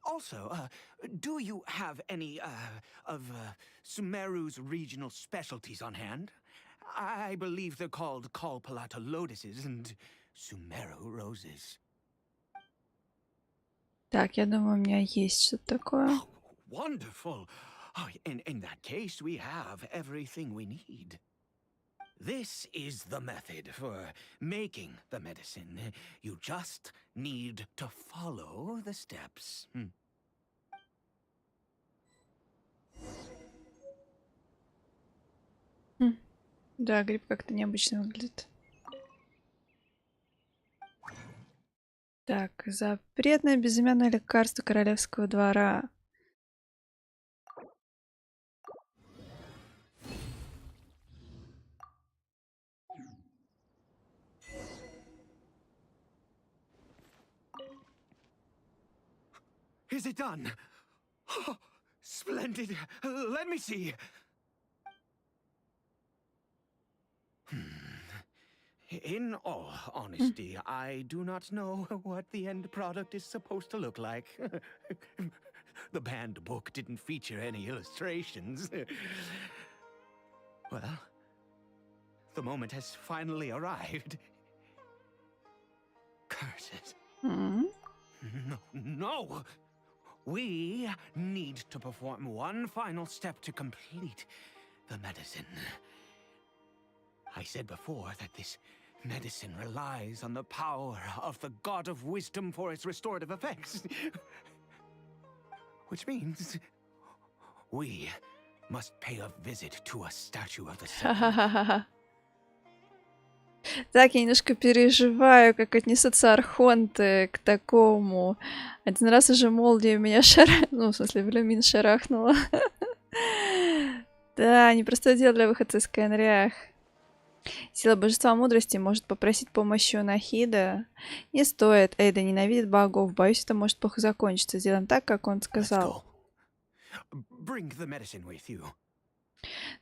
Also, do you have any of Sumeru's regional specialties on hand? I believe they're called Kalpalata lotuses and Sumeru roses. Так, я думаю, у меня есть что-то такое. Oh, wonderful. Oh, in that case, we have everything we need. This is the method for making the medicine. You just need to follow the steps. Да, гриб как-то необычно выглядит. Так, запретное безымянное лекарство королевского двора. Is it done? Oh, splendid. Let me see. In all honesty, I do not know what the end product is supposed to look like. The banned book didn't feature any illustrations. Well, the moment has finally arrived. Curses. No! We need to perform one final step to complete the medicine. I said before that this medicine relies on the power of the God of Wisdom for its restorative effects. Which means we must pay a visit to a statue of the Seven. Ха-ха-ха-ха. Так, я немножко переживаю, как отнесутся архонты к такому. Один раз уже молния меня ну, в смысле, в люмин шарахнула. Да, непростое дело для выходца из Кенриах. Сила божества мудрости может попросить помощи у Нахида. Не стоит, Эйда ненавидит богов. Боюсь, это может плохо закончиться. Сделаем так, как он сказал. Но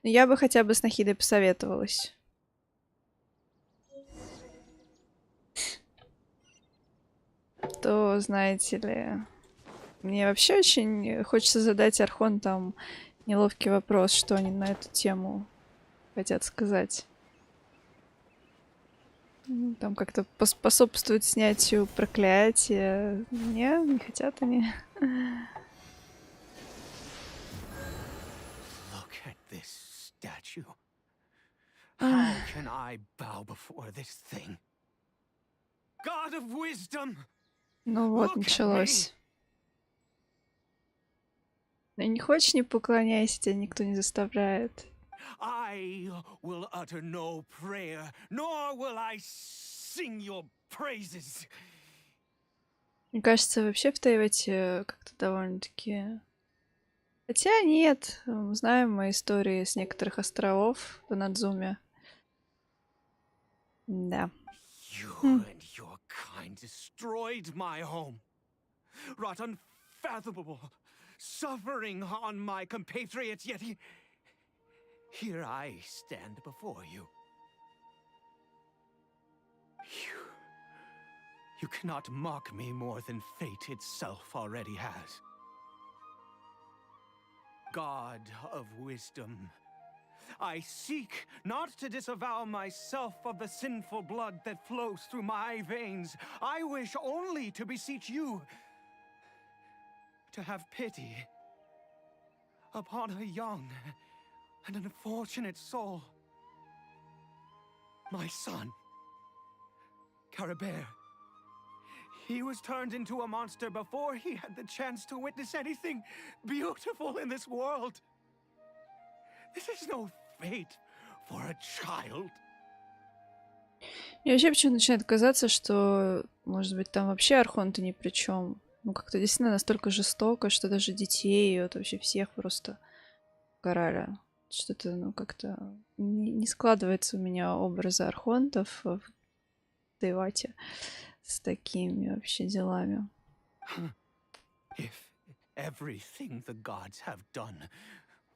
я бы хотя бы с Нахидой посоветовалась. То, знаете ли, мне вообще очень хочется задать архонтам неловкий вопрос, что они на эту тему хотят сказать. Там как-то поспособствует снятию проклятия. Не хотят они. Look at this statue. How can I bow before this thing? God of wisdom! Ну вот, Look at me! началось. Ну, не хочешь, не поклоняйся, тебя никто не заставляет. I will utter no prayer, nor will I sing your praises. Мне кажется, вообще в Тайвате как-то довольно-таки... Хотя нет, мы знаем мои истории с некоторых островов в Надзуме. Да. You and your kind destroyed my home, wrought unfathomable suffering on my compatriots, yet here I stand before you. You cannot mock me more than fate itself already has. God of wisdom, I seek not to disavow myself of the sinful blood that flows through my veins. I wish only to beseech you to have pity upon a young and unfortunate soul. My son, Karibert. He was turned into a monster before he had the chance to witness anything beautiful in this world. This is no fate for a child. Мне вообще почему-то начинает казаться, что, может быть, там вообще архонты ни при чем. Ну, как-то действительно настолько жестоко, что даже детей и вот вообще всех просто карали. Что-то, ну, как-то не складывается у меня образа архонтов в Тайвате с такими вообще делами. If everything the gods have done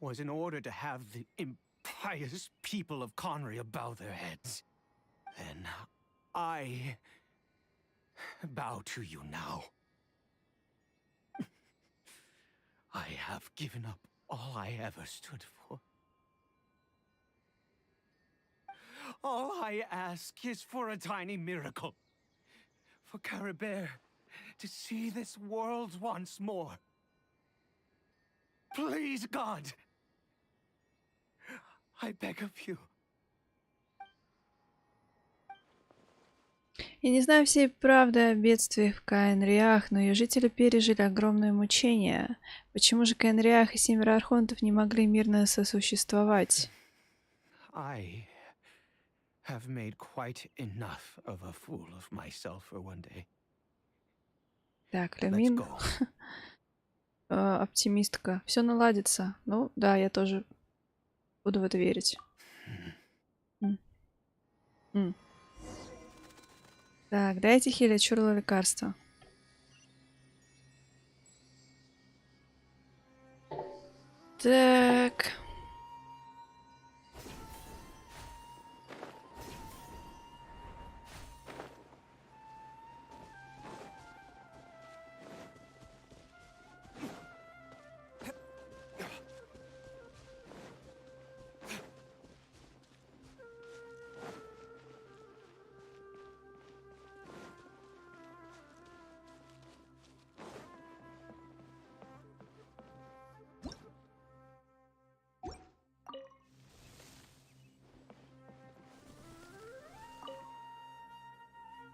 was in order to have the impious people of Conria bow their heads, then I bow to you now. I have given up all I ever stood for. All I ask is for a tiny miracle. For Karibert to see this world once more. Please, God. I beg of you. Я не знаю всей правды о бедствиях в Каэнриах, но ее жители пережили огромные мучения. Почему же Каэнриах и 7 архонтов не могли мирно сосуществовать? I have made quite enough of a fool of myself for one day. Так, Let's Люмин, go. оптимистка. Все наладится. Ну, да, я тоже буду в это верить. Так, дайте Хиле чурло лекарство. Так.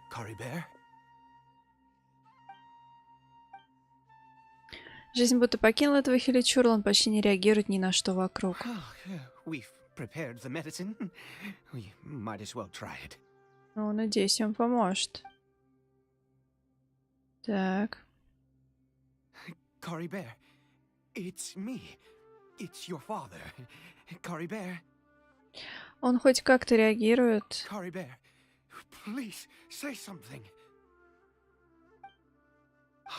Karibert? Жизнь будто покинула этого Хиличурла, он почти не реагирует ни на что вокруг. We've prepared the medicine. We might as well try it. Ну, надеюсь, он поможет. Так. Karibert, it's me. It's your father. Karibert. Он хоть как-то реагирует. Karibert, please say something.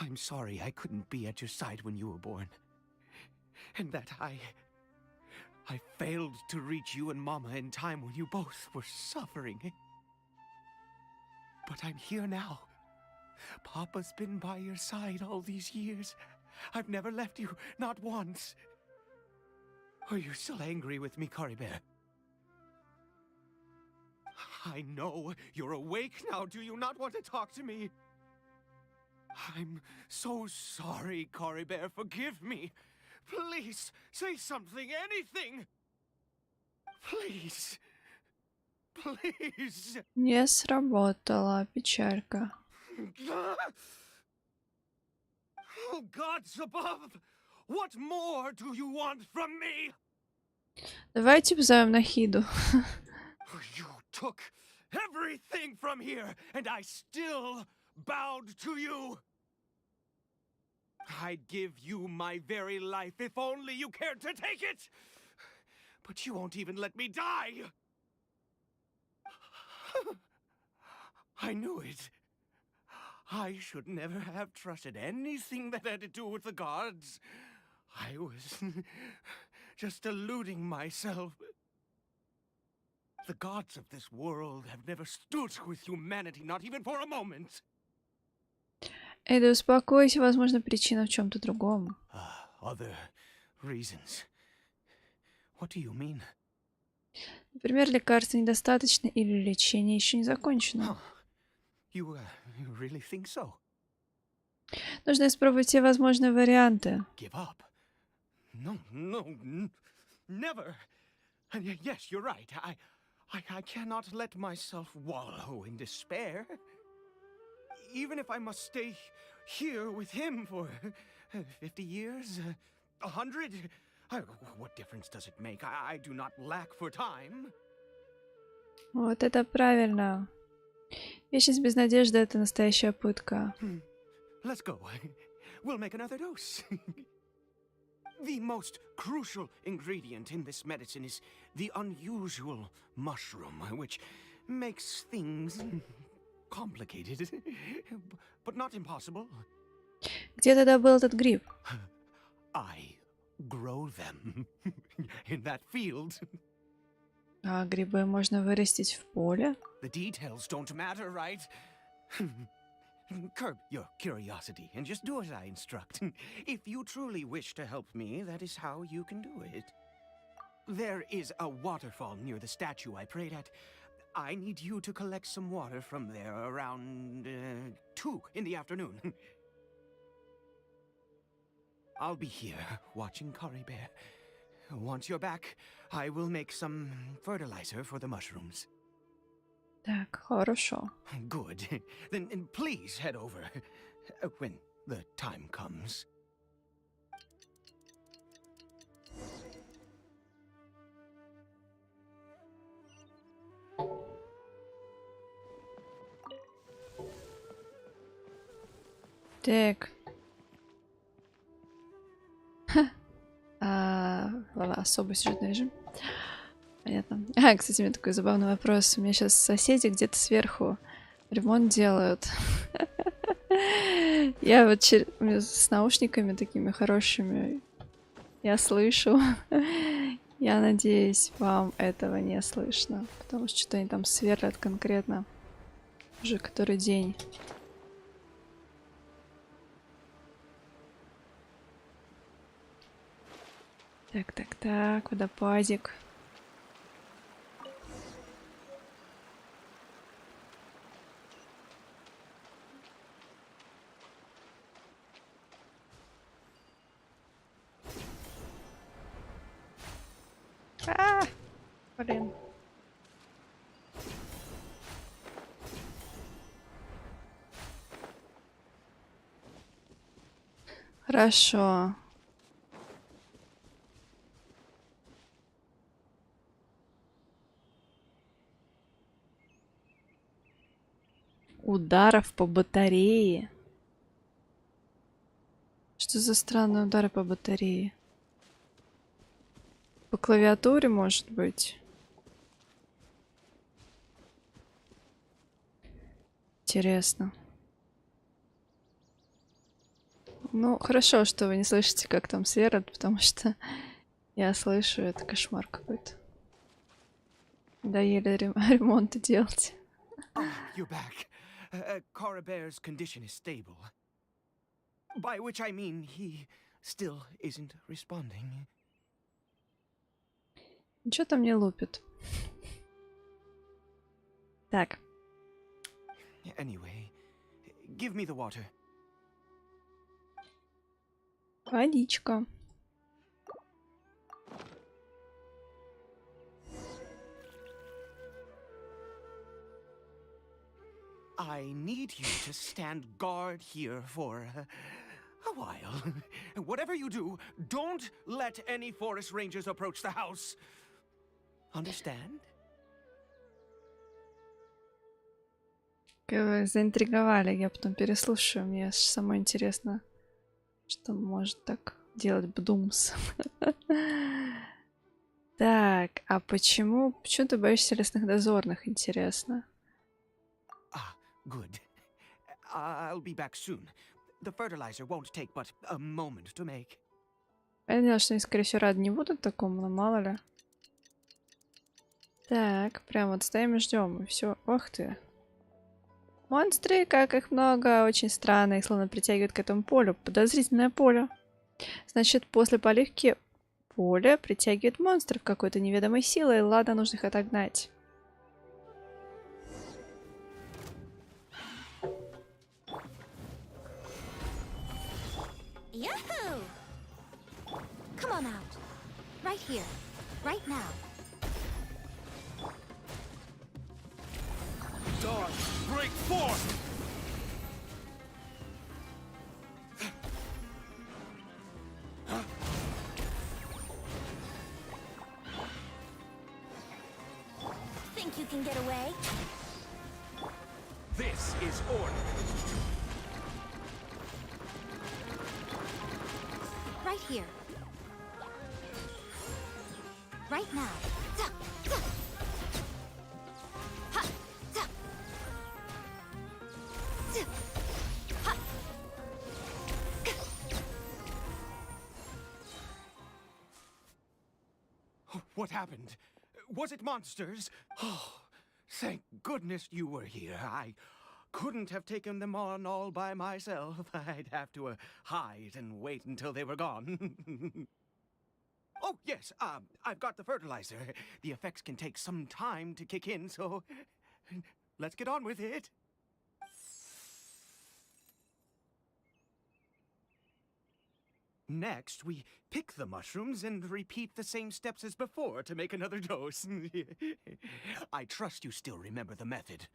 I'm sorry I couldn't be at your side when you were born. And that I failed to reach you and Mama in time when you both were suffering. But I'm here now. Papa's been by your side all these years. I've never left you, not once. Are you still angry with me, Karibert? I know you're awake now. Do you not want to talk to me? I'm so sorry, Karibert. Forgive me. Please, say something, anything. Please. Please. Не сработала, печалька. Oh, gods above! What more do you want from me? Давайте позовем Нахиду. You took everything from here, and I still bowed to you. I'd give you my very life if only you cared to take it. But you won't even let me die. I knew it. I should never have trusted anything that had to do with the gods. I was just deluding myself. The gods of this world have never stood with humanity, not even for a moment. Эда, успокойся, возможно, причина в чем-то другом. Other reasons. What do you mean? Например, лекарства недостаточно или лечение еще не закончено. You really think so? Нужно испробовать все возможные варианты. Give up? No, never. And yes, you're right. I cannot let myself wallow in despair. Even if I must stay here with him for 50 years, 100, what difference does it make? I do not lack for time. Вот это правильно. Вечность без надежды — это настоящая пытка. Let's go. We'll make another dose. The most crucial ingredient in this medicine is the unusual mushroom, which makes things complicated, but not impossible. Где ты добыл этот гриб? I grow them in that field. А грибы можно вырастить в поле? The details don't matter, right? Curb your curiosity and just do as I instruct. If you truly wish to help me, that is how you can do it. There is a waterfall near the statue I prayed at. I need you to collect some water from there around 2 in the afternoon. I'll be here watching Karibert. Once you're back, I will make some fertilizer for the mushrooms. Так, хорошо. Good. Then please head over when the time comes. Так. Особый сюжетный режим. Понятно. Кстати, у меня такой забавный вопрос. У меня сейчас соседи где-то сверху ремонт делают. Я вот с наушниками такими хорошими. Я слышу. Я надеюсь, вам этого не слышно. Потому что что-то они там сверлят конкретно. Уже который день. Так, водопадик. Блин. Хорошо. Ударов по батарее. Что за странные удары по батарее? По клавиатуре, может быть? Интересно. Ну, хорошо, что вы не слышите, как там сверлят, потому что я слышу, это кошмар какой-то. Да еле ремонт делать. You're back. Karibert's condition is stable. By which I mean he still isn't responding. Ничего там не лупит. Так. Anyway, give me the water. Водичка. I need you to stand guard here for a while. Whatever you do, don't let any forest rangers approach the house. Understand? Как вы заинтриговали, я потом переслушаю. Мне аж самое интересно, что может так делать Бдумс. Так, а почему ты боишься лесных дозорных, интересно? Good. I'll be back soon. The fertilizer won't take but a moment to make. Понятно, что они, скорее всего, рады не будут такому, но мало ли. Так, прям вот стоим и ждем, и все. Ох ты. Монстры, как их много, очень странно, их словно притягивают к этому полю. Подозрительное поле. Значит, после поливки поле притягивает монстров какой-то неведомой силой, и ладно, нужно их отогнать. Yahoo! Come on out. Right here. Right now. Dawn, break forth! Think you can get away? This is order. Right here. Right now. What happened? Was it monsters? Oh, thank goodness you were here. I couldn't have taken them on all by myself. I'd have to hide and wait until they were gone. Oh, yes, I've got the fertilizer. The effects can take some time to kick in, so let's get on with it. Next, we pick the mushrooms and repeat the same steps as before to make another dose. I trust you still remember the method.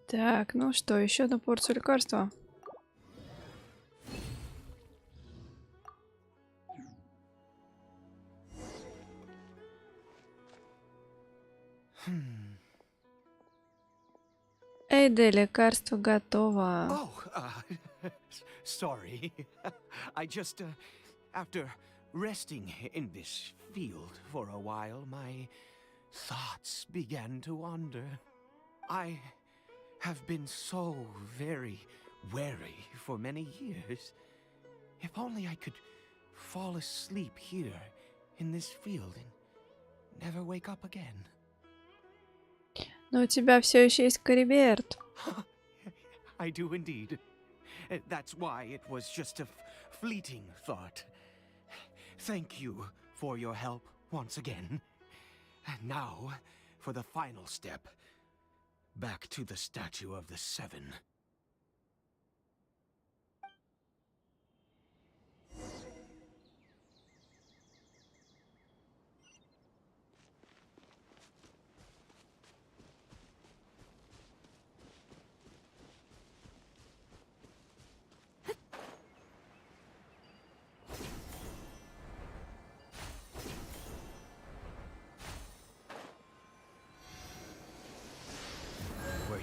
Так, ну что, еще одну порцию лекарства. Эй, да, лекарство готово. Oh, sorry. I just, after resting in this field for a while, my thoughts began to wander. I have been so very wary for many years. If only I could fall asleep here in this field and never wake up again. Но у тебя все еще есть Кариберт. I do indeed. That's why it was just a fleeting thought. Thank you for your help once again. And now, for the final step. Back to the statue of the Seven.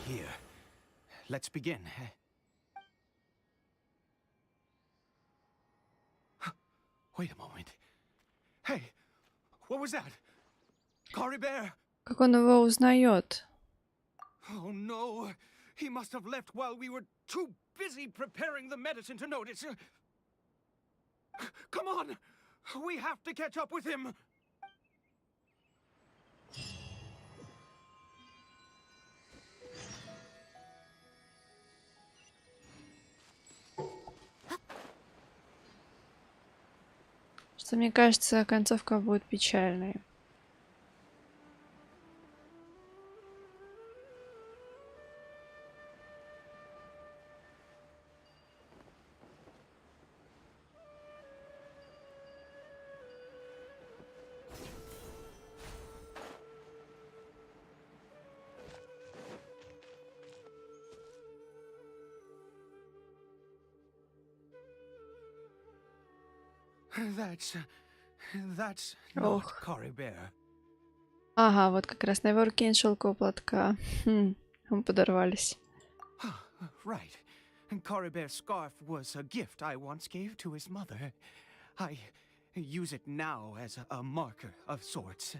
Here. Let's begin. Wait a moment. Hey, what was that? Karibert? Как он его узнает? Oh no, he must have left while we were too busy preparing the medicine to notice. Come on, we have to catch up with him. Что мне кажется, концовка будет печальной. That's not Ох. Karibert. Ага, вот как раз на его руке нет шелкового платка. Мы подорвались. Right. Karibert's scarf was a gift I once gave to his mother. I use it now as a marker of sorts.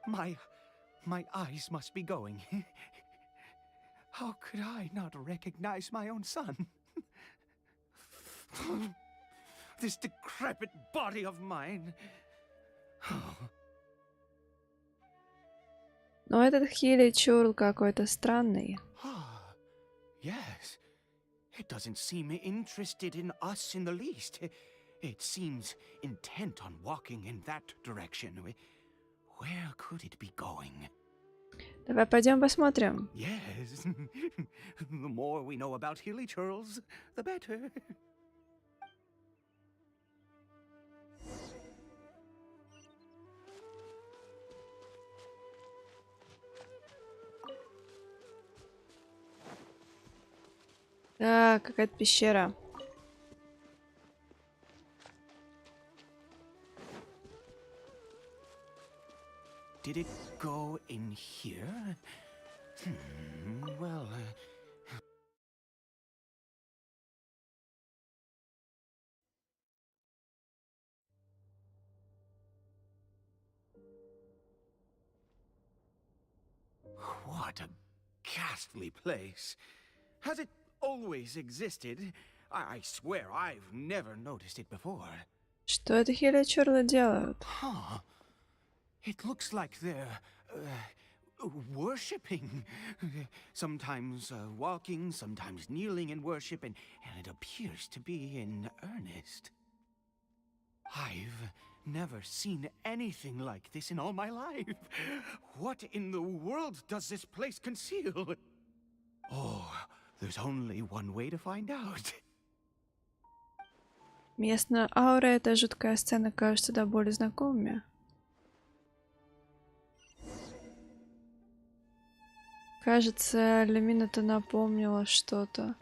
My eyes must be going. How could I not recognize my own son? This decrepit body of mine. Но этот Хилли Чурл какой-то странный. Yes. It doesn't seem interested in us in the least. It seems intent on walking in that direction. Where could it be going? Давай пойдем посмотрим. Yes. The more we know about Hilly Churls, the better. Так, какая-то пещера. Did it go in here? Well, what a ghastly place. Has it always existed? I swear I've never noticed it before. Что это Хилли Чурлы делают? Huh. It looks like they're worshipping. Sometimes walking, sometimes kneeling in worship, and it appears to be in earnest. I've never seen anything like this in all my life. What in the world does this place conceal? Oh, there's only one way to find out. Местная аура и эта жуткая сцена кажутся до боли знакомыми. Кажется, Люмин это напомнило что-то.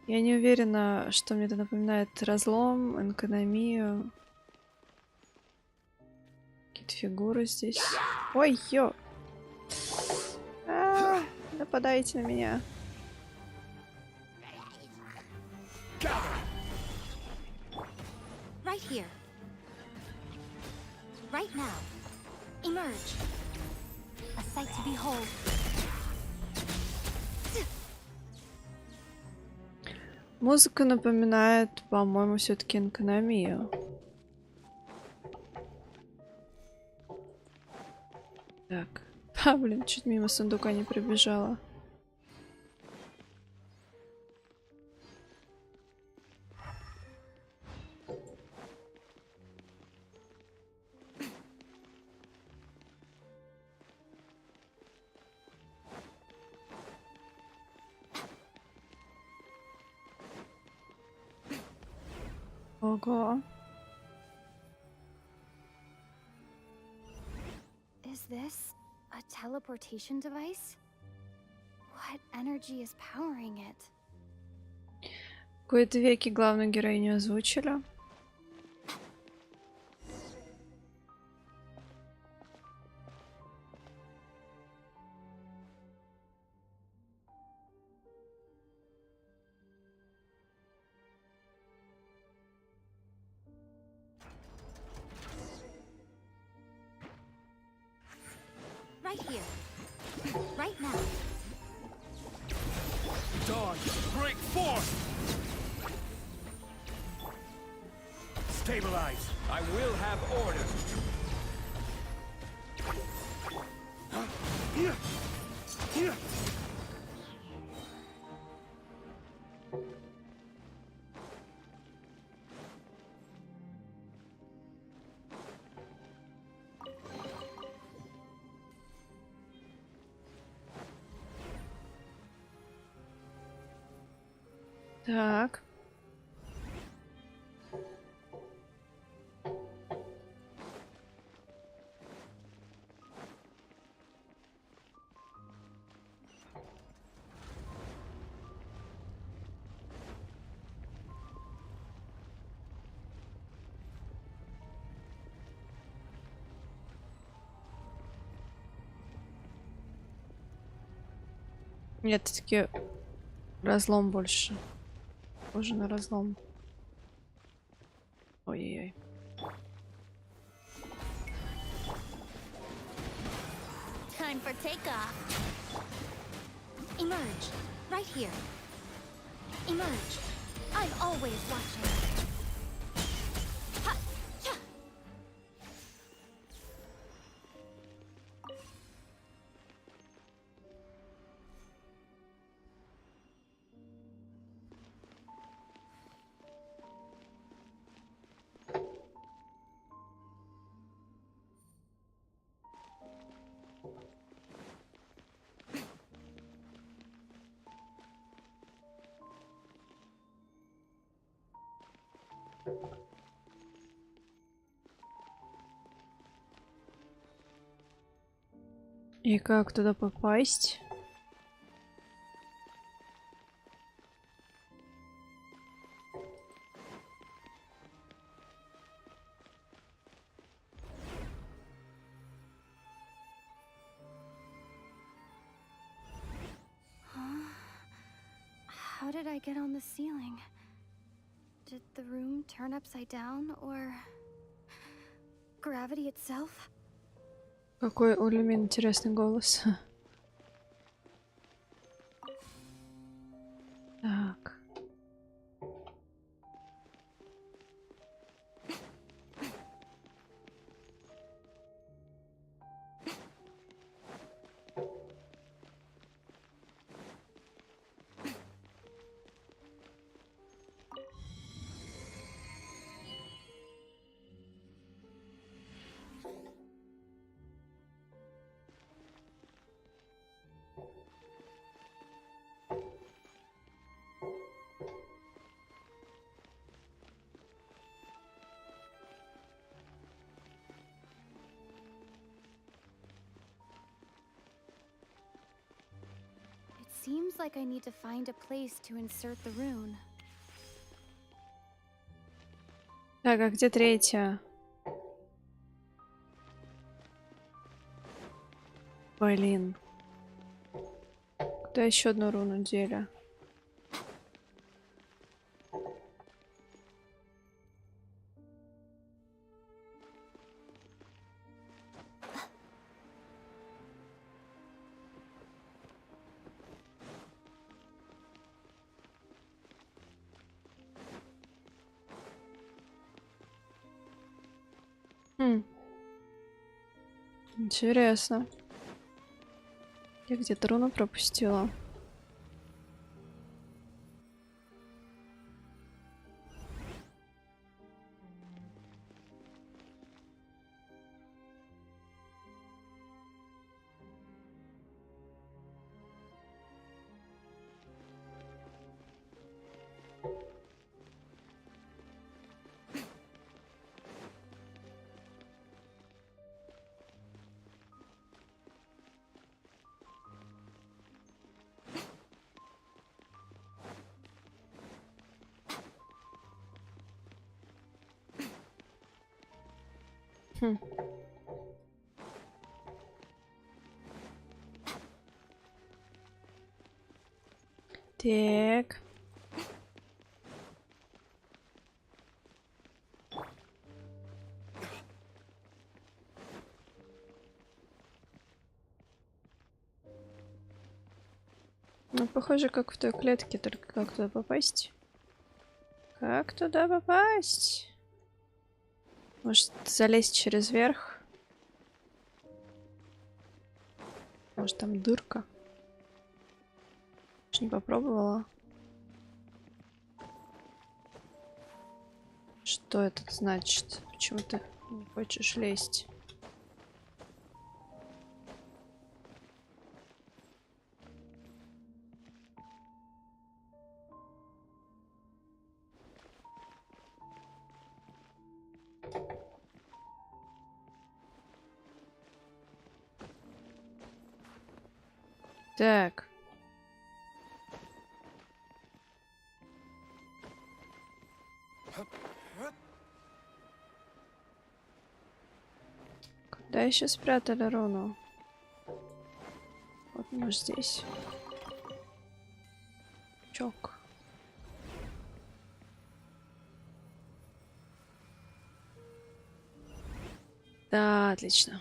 Я не уверена, что мне это напоминает разлом, экономию. Какие-то фигуры здесь. Ой, ё! Нападайте на меня. Right here. Right now. Emerge. A sight to behold. Музыка напоминает, по-моему, все-таки экономию. Так. Блин, чуть мимо сундука не пробежала. Ого. Is this a teleportation device? What energy is powering it? В кои-то веки главную героиню озвучили. Right here. Right now. Dawn, break forth! Stabilize. I will have order. Here. Так. Нет, таки разлом больше. Похоже на разлом. Ой-ой-ой. Time for takeoff. Emerge. Right here. Emerge. I'm always watching. Ha! Yeah. И как туда попасть? How did I get on the ceiling? Did the room turn upside down, or gravity itself? Какой у Люмин интересный голос. Так. Seems like I need to find a place to insert the rune. Так, а где третья? Блин. Куда еще одну руну дели? Интересно. Я где-то руну пропустила. Так. Ну, похоже, как в той клетке, только как туда попасть? Как туда попасть? Может, залезть через верх? Может, там дырка? Не попробовала. Что это значит? Почему ты не хочешь лезть? Так. Куда еще спрятали руну? Вот, может, здесь. Чок. Да, отлично.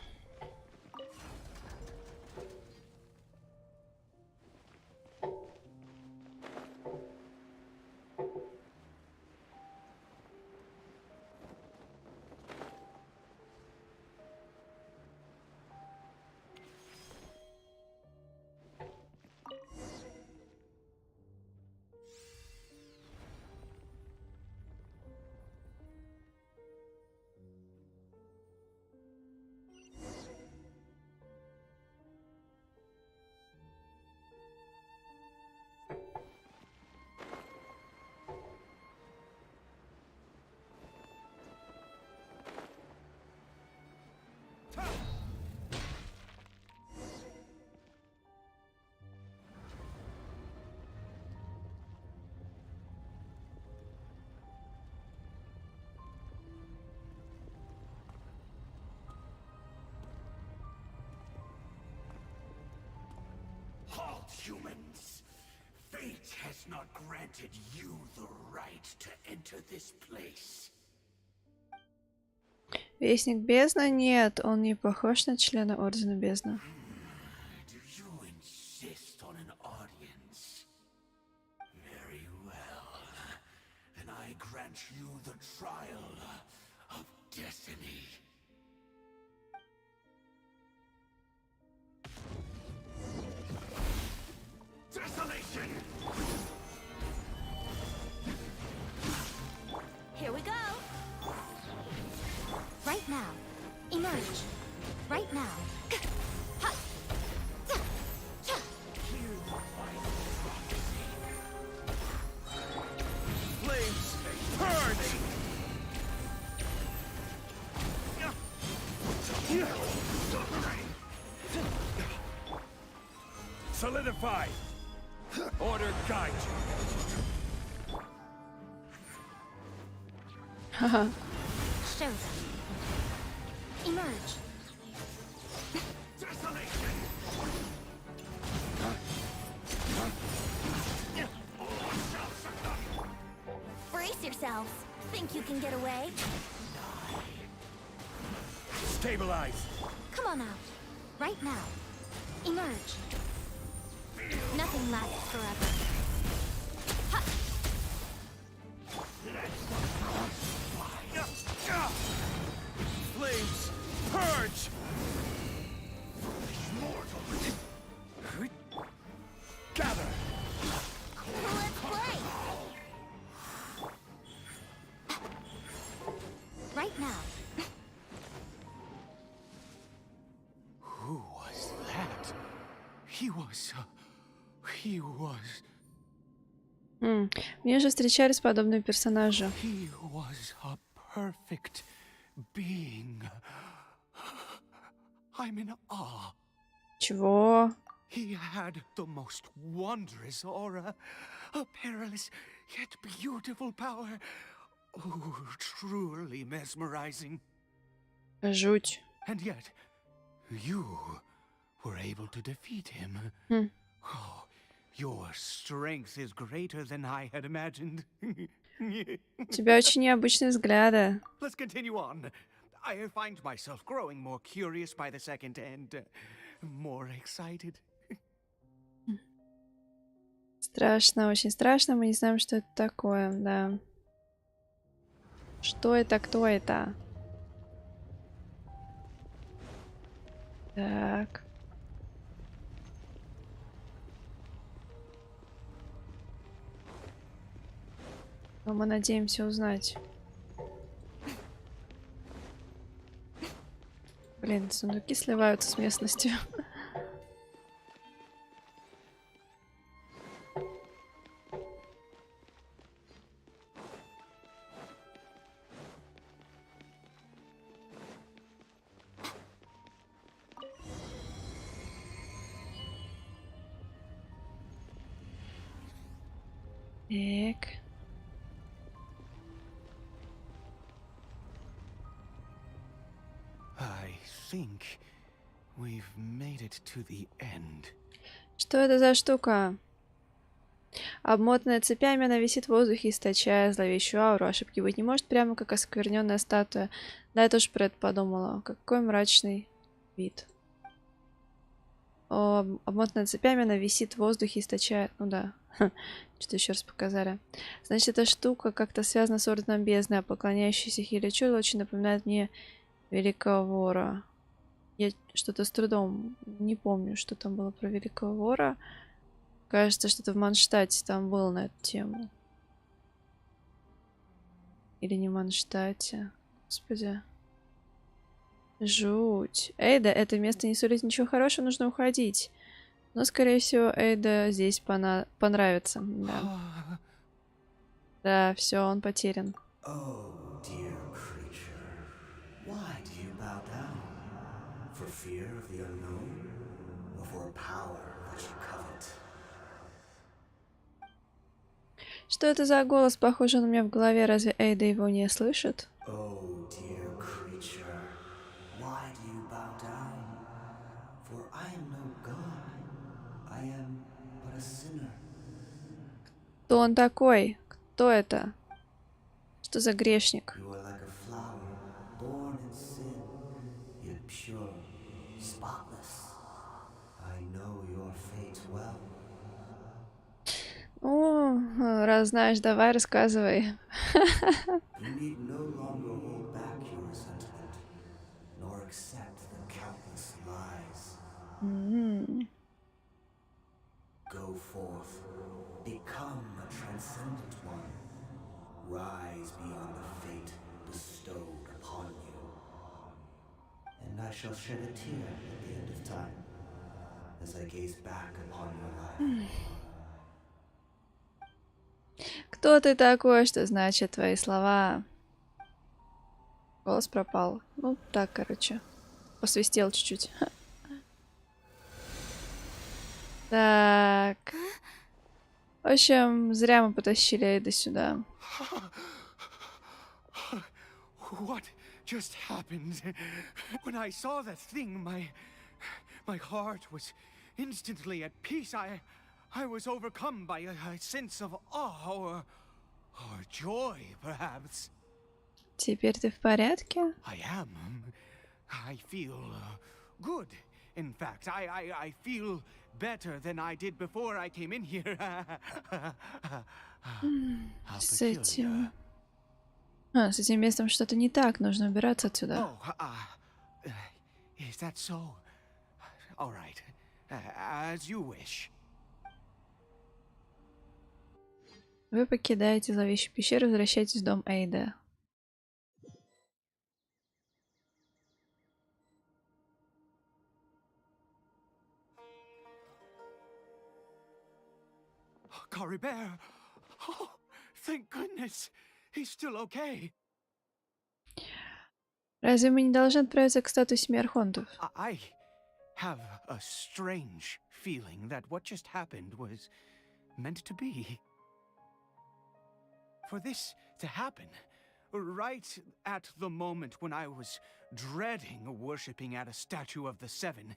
Halt, humans! Fate has not granted you the right to enter this place. Вестник Бездны? Нет, он не похож на члена Ордена Бездны. Do you insist on an audience? Very well. Then I grant you the trial of destiny. Desolation! Here we go. Right now. Emerge. Right now. Flames, purge! Solidify! Order guide you! Haha. Show them. Emerge. Desolation! Brace yourselves. Think you can get away? Stabilize! Come on out. Right now. Emerge. Nothing lasts forever. Flames, purge! Gather! Let's play! Right now. Who was that? He was... Мне же встречались подобные персонажи. He was a perfect being. I'm in awe. Чего? He had the most wondrous aura, a perilous yet beautiful power. Oh, truly mesmerizing. Жуть. And yet, you were able to defeat him. Oh, your strength is greater than I had imagined. У тебя очень необычные взгляды. Let's continue on. I find myself growing more curious by the second and more excited. Страшно, очень страшно. Мы не знаем, что это такое, да. Что это? Кто это? Так. Но мы надеемся узнать. Блин, сундуки сливаются с местностью. Так. I think we've made it to the end. Что это за штука? Обмотанная цепями, она висит в воздухе, источая зловещую ауру. Ошибки быть не может, прямо как оскверненная статуя. Да, я тоже про это подумала. Какой мрачный вид. Обмотанная цепями, она висит в воздухе, источая... Ну да. Что-то еще раз показали. Значит, эта штука как-то связана с Орденом Бездны, а поклоняющийся Хиличу очень напоминает мне Великого Вора. Я что-то с трудом не помню, что там было про Великого Вора. Кажется, что-то в Манштате там было на эту тему. Или не в Манштате. Господи. Жуть. Эйда, это место не сулит ничего хорошего, нужно уходить. Но, скорее всего, Эйда здесь понравится. Да. Да, все, он потерян. Oh, dear creature, why do you bow down? For fear of the unknown, or for power that you covet? Что это за голос, похожий на меня в голове? Разве Эйда его не слышит? Oh, dear creature, why do you bow down? For I am no god, I am but a sinner. Кто он такой? Кто это? Что за грешник? You are like a flower, born in sin, yet pure, spotless. I know your fate well. О, раз знаешь, давай рассказывай. You need no longer hold back your resentment, nor accept the countless lies. Go forth, become a transcendent one. Rise beyond the fate bestowed upon you. And I shall shed a tear at the end of time, as I gaze back upon your life. Кто ты такой? Что значит твои слова? Голос пропал. Ну, так, короче. Посвистел чуть-чуть. Так. В общем, зря мы потащили Эйда сюда. What just happened? When I saw that thing, my heart was instantly at peace. I was overcome by a sense of awe or joy, perhaps. Теперь ты в порядке? I am. I feel good. In fact, I feel better than I did before I came in here. How С peculiar. этим... с этим местом что-то не так. Нужно убираться отсюда. Oh, is that so? All right. As you wish. Вы покидаете зловещую пещеру, возвращаетесь в дом Эйда. Karibert! Oh, thank goodness. He's still okay. Разве мы не должны отправиться к статуе Семи Архонтов? I have a strange feeling that what just happened was meant to be. For this to happen, right at the moment when I was dreading worshipping at a statue of the Seven,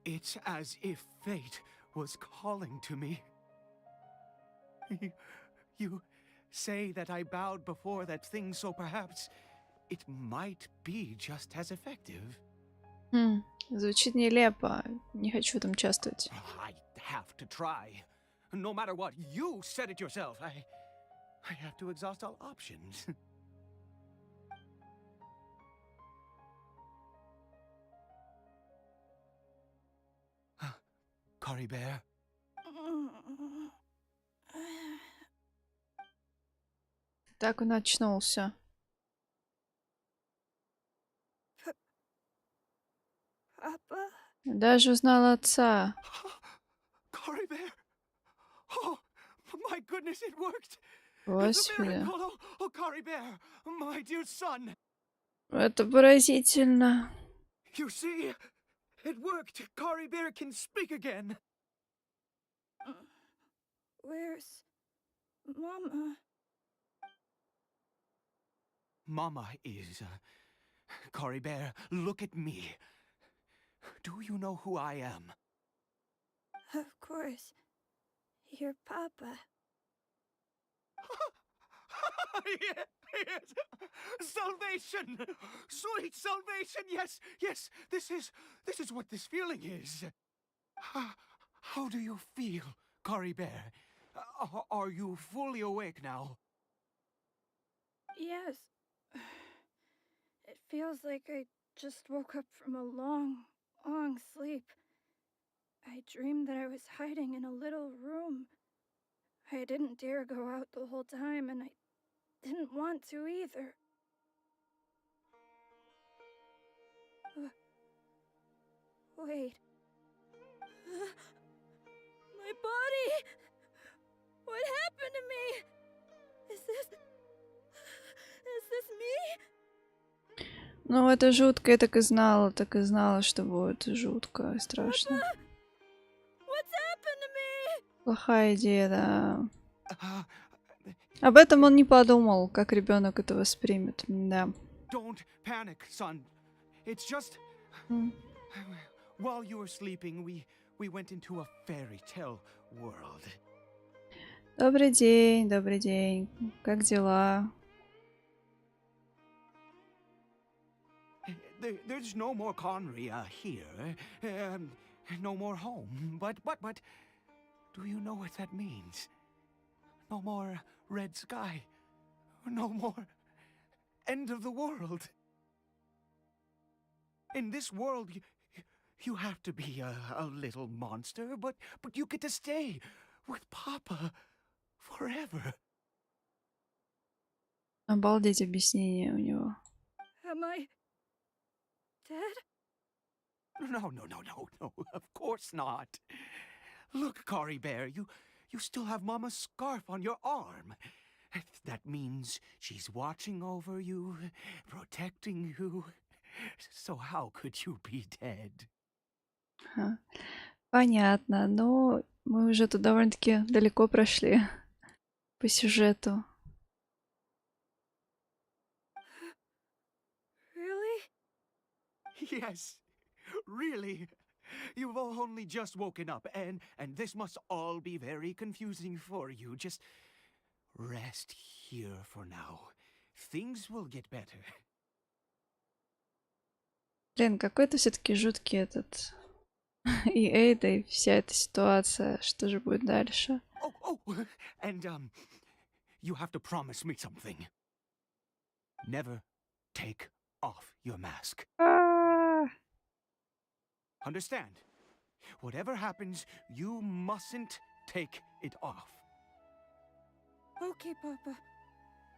it's as if fate was calling to me. You say that I bowed before that thing, so perhaps it might be just as effective. Звучит нелепо. Не хочу там участвовать. I have to try. No matter what, you said it yourself. I have to exhaust all options. Karibert? Так он очнулся. Papa? Даже узнал отца. Karibert? Oh, my goodness, it worked! It's a Господи. miracle! Oh, Karibert, my dear son! Это поразительно. You see, it worked! Karibert can speak again! Where's Mama? Mama is... Karibert, look at me. Do you know who I am? Of course. Your Papa. Yes. Salvation! Sweet salvation! Yes, yes, this is what this feeling is. How do you feel, Caribert? Are you fully awake now? Yes. It feels like I just woke up from a long, long sleep. I dreamed that I was hiding in a little room. I didn't dare go out the whole time, and I didn't want to either. Wait. My body! What happened to me? Is this me? Ну, это жутко, я так и знала, что будет жутко и страшно. What's happened to me? Плохая идея, да. Об этом он не подумал, как ребенок это воспримет. Да. Don't panic, son. It's just while you were sleeping, we went into a fairy tale world. Добрый день, добрый день. Как дела? There's no more Conry here. No more home. But, do you know what that means? No more red sky. No more end of the world. In this world, you have to be a little monster, but you get to stay with Papa forever. Обалдеть объяснение у него. Am I dead? No. Of course not. Look, Caribert, you still have Mama's scarf on your arm. That means she's watching over you, protecting you. So how could you be dead? Понятно, но мы уже тут довольно-таки далеко прошли по сюжету. Really? Yes, really. You've only just woken up, and this must all be very confusing for you. Just rest here for now. Things will get better. Блин, какой-то все-таки жуткий этот и Эйда, и вся эта ситуация. Что же будет дальше? Oh, and you have to promise me something. Never take off your mask. Understand? Whatever happens, you mustn't take it off. Okay, Papa.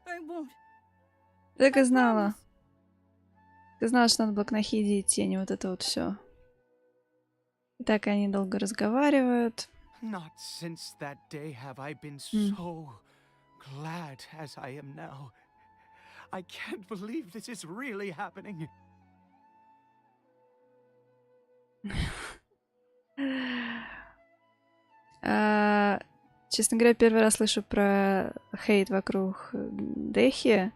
I won't. Так и знала. Ты знала, что надо было к Нахиде идти, а не вот это вот все. И так они долго разговаривают. Not since that day have I been so glad as I am now. I can't believe this is really happening. Честно говоря, первый раз слышу про хейт вокруг Дехи.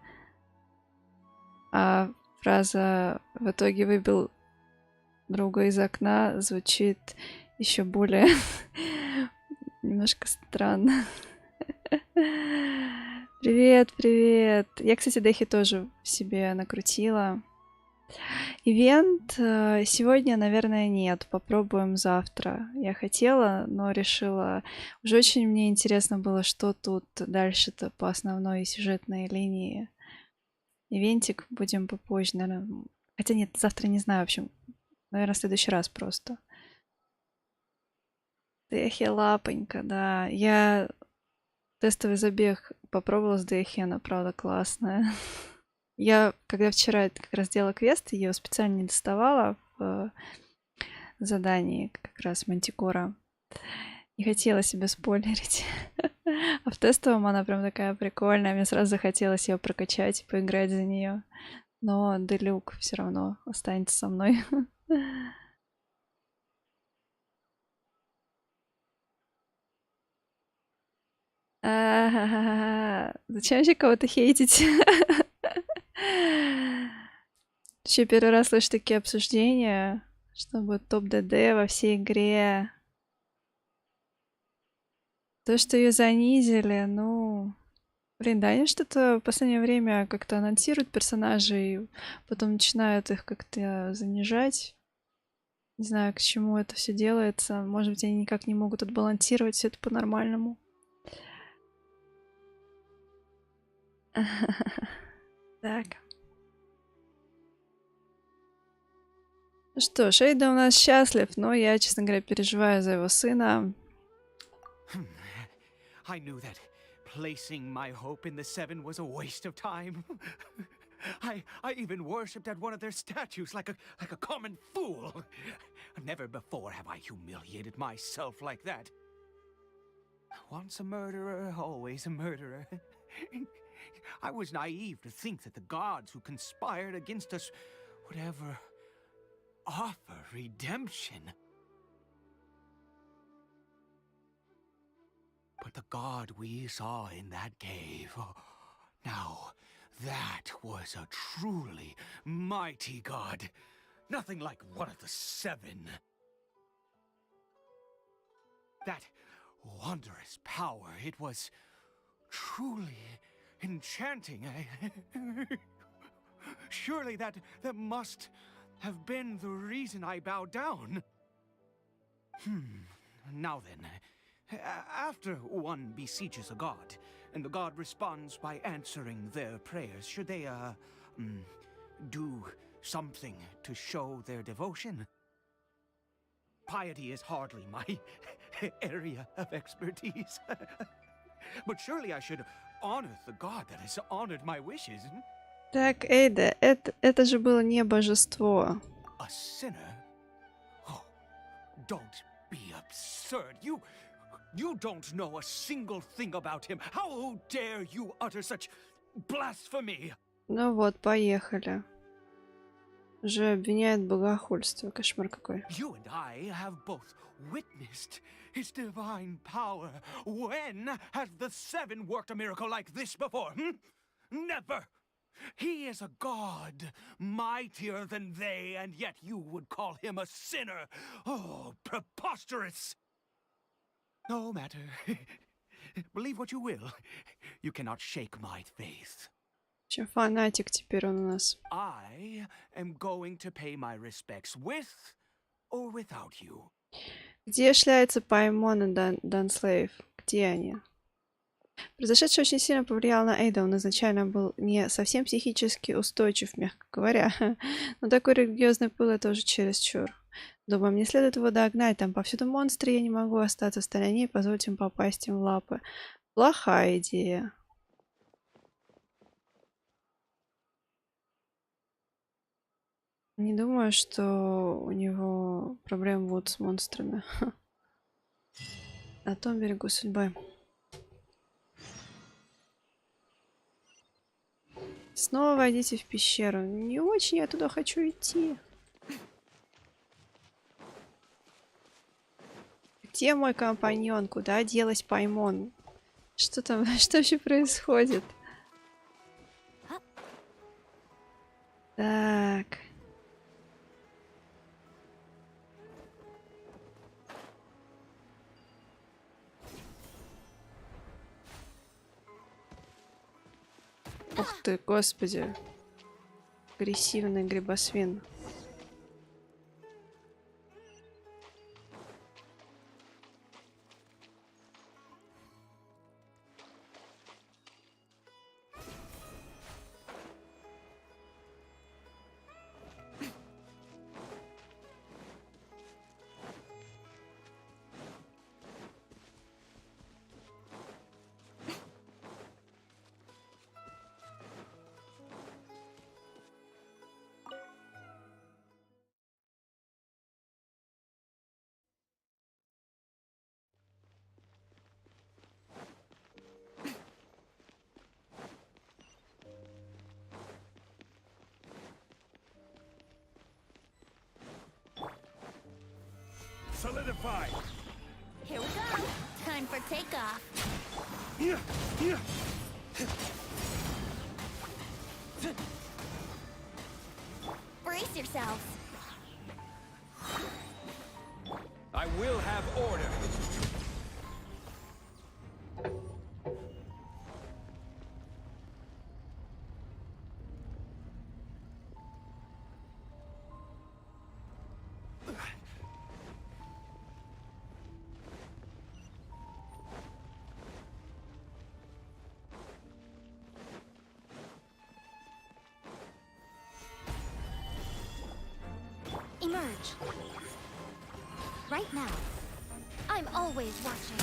А фраза «в итоге выбил друга из окна» звучит еще более немножко странно. Привет, привет. Я, кстати, Дехи тоже в себе накрутила. Ивент сегодня, наверное, нет. Попробуем завтра. Я хотела, но решила... Уже очень мне интересно было, что тут дальше-то по основной сюжетной линии. Ивентик будем попозже, наверное. Хотя нет, завтра не знаю, в общем. Наверное, в следующий раз просто. Дехи лапонька, да. Я тестовый забег попробовала с Дехи, она правда классная. Я, когда вчера как раз делала квест, ее специально не доставала в задании как раз Мантикора. Не хотела себя спойлерить. А в тестовом она прям такая прикольная. Мне сразу захотелось ее прокачать и поиграть за нее. Но Делюк все равно останется со мной. Зачем вообще кого-то хейтить? Еще первый раз слышу такие обсуждения, что будет топ-ДД во всей игре. То, что ее занизили, ну, Блин, да, они что-то в последнее время как-то анонсируют персонажей, потом начинают их как-то занижать. Не знаю, к чему это все делается. Может быть, они никак не могут отбалансировать все это по-нормальному. Так. Ну что ж, Эйда у нас счастлив, но я, честно говоря, переживаю за его сына. I knew that placing my hope in the Seven was a waste of time. I even worshipped at one of their statues like a common fool. Never before have I humiliated myself like that. Once a murderer, always a murderer. I was naive to think that the gods who conspired against us would ever offer redemption. But the god we saw in that cave, now that was a truly mighty god. Nothing like one of the Seven. That wondrous power, it was truly enchanting. Surely that must have been the reason I bowed down. Now then, after one beseeches a god, and the god responds by answering their prayers, should they, do something to show their devotion? Piety is hardly my area of expertise. But surely I should honor the god that has honored my wishes. Так, Эйда, это же было не божество. A sinner? Oh, don't be absurd. You don't know a single thing about him. How dare you utter such blasphemy? Ну вот, поехали. Уже обвиняет в богохульстве. Кошмар какой. You and I have both witnessed his divine power. When has the Seven worked a miracle like this before? Never! He is a god, mightier than they, and yet you would call him a sinner. Oh, preposterous! No matter. Believe what you will. You cannot shake my faith. Че, фанатик теперь он у нас. I am going to pay my respects with or without you. Где шляется Паймон и Дайнслейф? Где они? Произошедшее очень сильно повлияло на Эйда. Он изначально был не совсем психически устойчив, мягко говоря. Но такой религиозный пыл — это уже чересчур. Думаю, мне следует его догнать. Там повсюду монстры, я не могу остаться в стороне и позволить им попасть им в лапы. Плохая идея. Не думаю, что у него проблемы будут с монстрами. На том берегу судьбы. Снова войдите в пещеру. Не очень я туда хочу идти. Где мой компаньон? Куда делась Паймон? Что там? Что вообще происходит? Так. Ух ты, господи. Агрессивный грибосвин. Solidify. Here we go. Time for takeoff. Brace yourselves. I will have order. emerge. Right now. I'm always watching.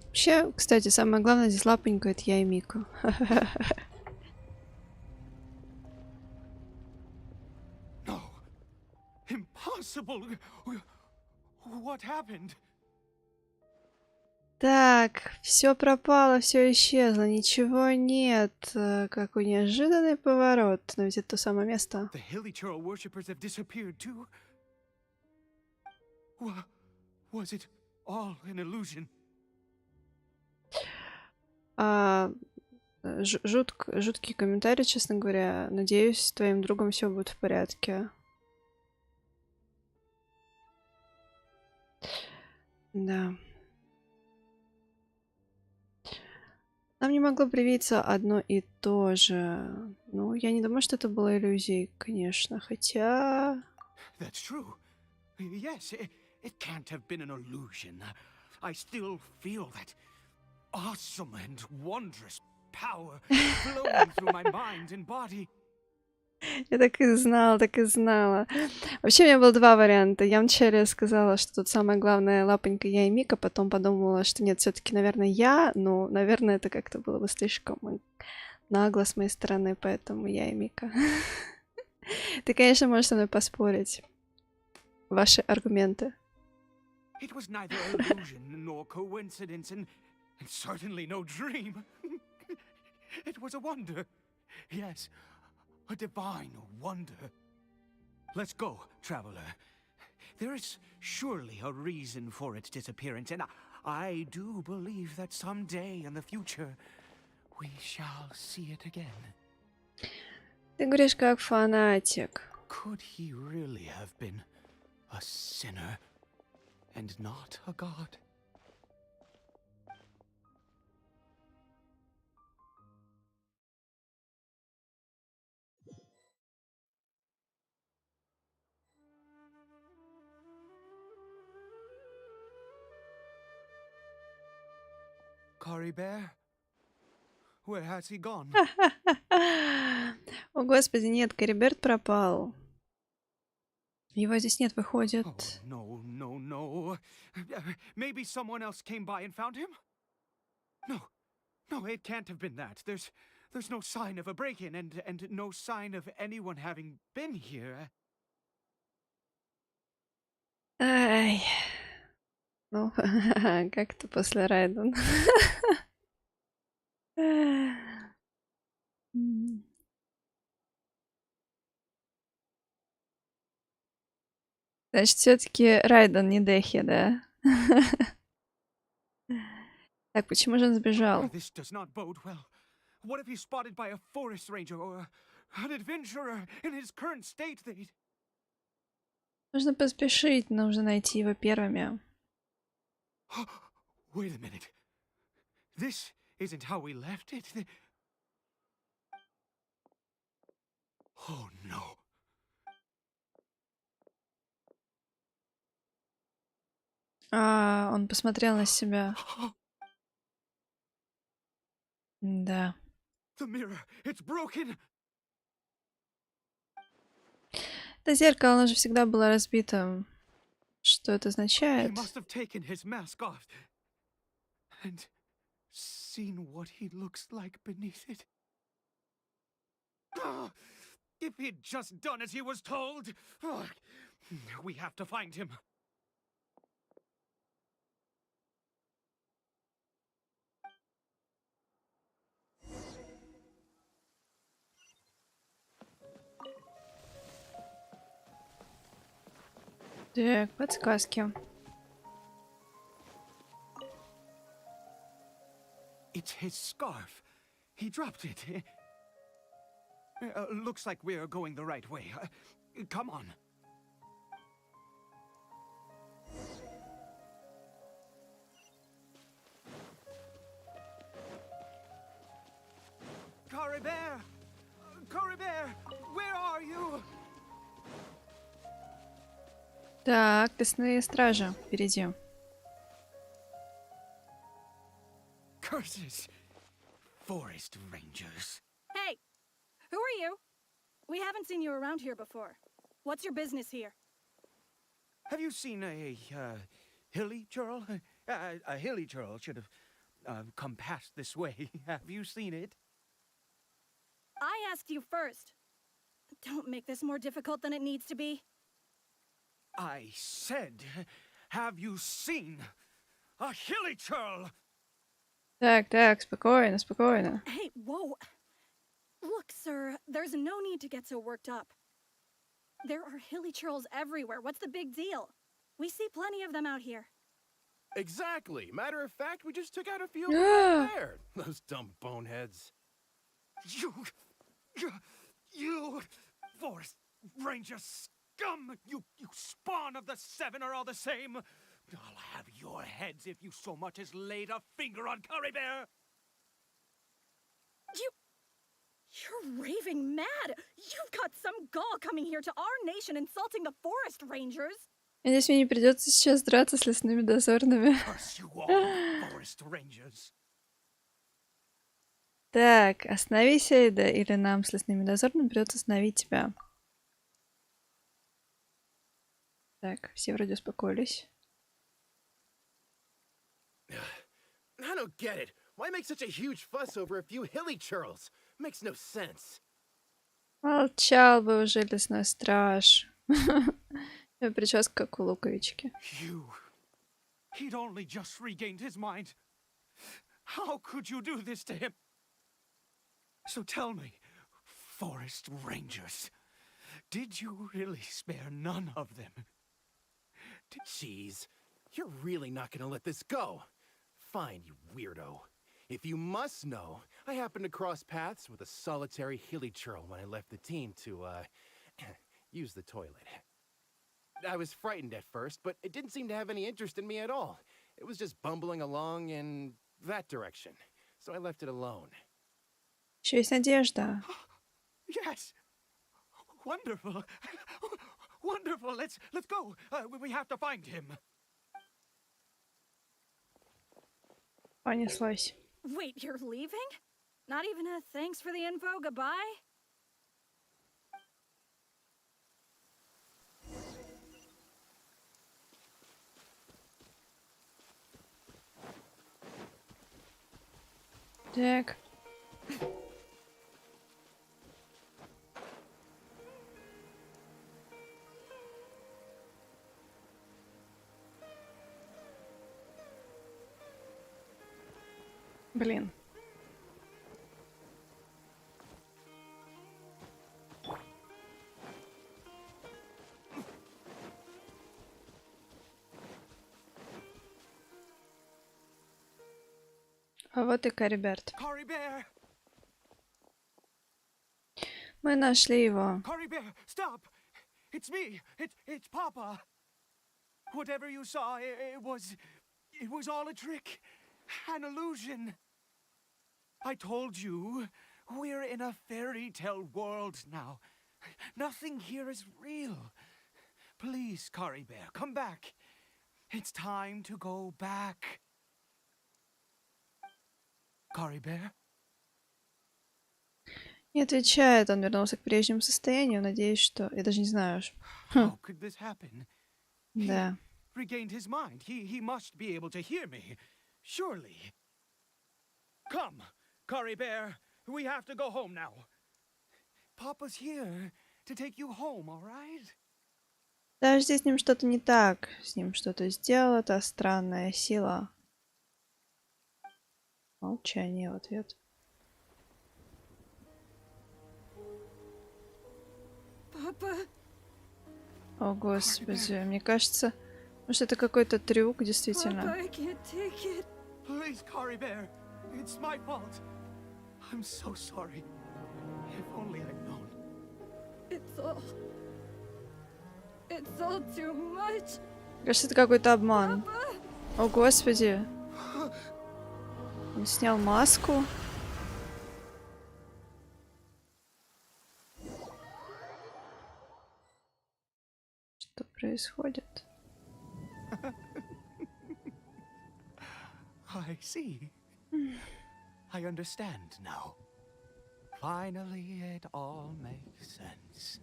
Вообще, кстати, самое главное здесь лапонька — это я и Мика. No. Impossible. What happened? Так, все пропало, все исчезло, ничего нет. Какой неожиданный поворот. Но ведь это то самое место. The Hilichurl worshippers have disappeared too. Was it all an illusion? Жуткий комментарий, честно говоря. Надеюсь, с твоим другом все будет в порядке. Да. Нам не могло привиться одно и то же. Ну, я не думаю, что это было иллюзией, конечно. Хотя... That's true. Yes, it can't have been an illusion. I still feel that awesome and wondrous power flowing through my mind and body. Я так и знала, так и знала. Вообще, у меня было два варианта. Я вначале сказала, что тут самая главная лапонька я и Мика, потом подумала, что нет, все-таки, наверное, я, но, наверное, это как-то было бы слишком нагло с моей стороны, поэтому я и Мика. Ты, конечно, можешь со мной поспорить. Ваши аргументы. It was neither illusion nor coincidence, and certainly no dream. It was a wonder. Yes, a divine wonder. Let's go, traveler. There is surely a reason for its disappearance, and I do believe that someday in the future we shall see it again. Ты говоришь как фанатик. Could he really have been a sinner and not a god? Кариберт? Where has he gone? О, господи, нет, Кариберт пропал. Его здесь нет, выходит. Oh, no. Maybe someone else came by and found him? No, it can't have been that. There's no sign of a break-in and no sign of anyone having been here. Ай. Ну, как-то после Райден. Значит, все-таки Райден, не Дехи, да? Так, почему же он сбежал? This does not bode well. What if he's spotted by a forest ranger or an adventurer in his current state? Нужно поспешить, нужно найти его первыми. Wait a minute. This isn't how we left it. Oh no. Он посмотрел на себя. Да. The mirror, it's broken. Это зеркало, оно же всегда было разбито. Что это означает? He must have taken his mask off and seen what he looks like beneath it. If he'd just done as he was told. We have to find him. Так, подсказки. It's his scarf. He dropped it. Looks like we're going the right way. Come on. Caribert! Caribert! Where are you? Так, лесные стражи впереди. Curses! Forest rangers. Hey! Who are you? We haven't seen you around here before. What's your business here? Have you seen a hilly churl? A hilly churl should have come past this way. Have you seen it? I asked you first. Don't make this more difficult than it needs to be. I said, have you seen a hilly churl? Так, спокойно, спокойно. Hey, whoa! Look, sir, there's no need to get so worked up. There are hilly churls everywhere. What's the big deal? We see plenty of them out here. Exactly. Matter of fact, we just took out a few of them right there. Those dumb boneheads. You, forest ranger scum! You spawn of the seven are all the same. I'll have your heads if you so much as laid a finger on Caribert. You're raving mad! You've got some gall coming here to our nation insulting the forest rangers! Надеюсь, мне не придется сейчас драться с лесными дозорными. Curse you all, forest rangers. Так, остановись, Эйда, или нам с лесными дозорными придется остановить тебя. Так, все вроде успокоились. I don't get it. Why make such a huge fuss over a few hilly churls? Makes no sense. Молчал бы уже лесной страж. Прическа как у луковички. He'd only just regained his mind. How could you do this to him? So tell me, forest rangers, did you really spare none of them? Jeez, you're really not gonna let this go. Fine, you weirdo. If you must know, I happened to cross paths with a solitary hilly churl when I left the team to, use the toilet. I was frightened at first, but it didn't seem to have any interest in me at all. It was just bumbling along in that direction, so I left it alone. Еще есть надежда. Yes. Wonderful. Wonderful. Let's go. We have to find him. Понеслась. Wait, you're leaving? Not even a thanks for the info, goodbye? Так. Блин. А вот и Кариберт. Мы нашли его. Caribert, stop! It's me. It's Papa. Whatever you saw, it was all a trick, an illusion. I told you, we're in a fairy tale world now. Nothing here is real. Please, Caribert, come back. It's time to go back. Caribert? Не отвечает, он вернулся к прежнему состоянию. Надеюсь, что... Я даже не знаю уж. How could this happen? Да. Regained his mind. He must be able to hear me. Surely. Come, Caribert. We have to go home now. Papa's here to take you home, all right? Подожди, с ним что-то не так. С ним что-то сделала та странная сила. Молчание в ответ. Папа. О, господи, мне кажется, может, это какой-то трюк, действительно. Papa, I can't take it. Please, Caribert. It's my fault. I'm so sorry. If only I'd known. It's all too much. Кажется, это какой-то обман. О, господи. Он снял маску. Что происходит? I see. I understand now. Finally, it all makes sense.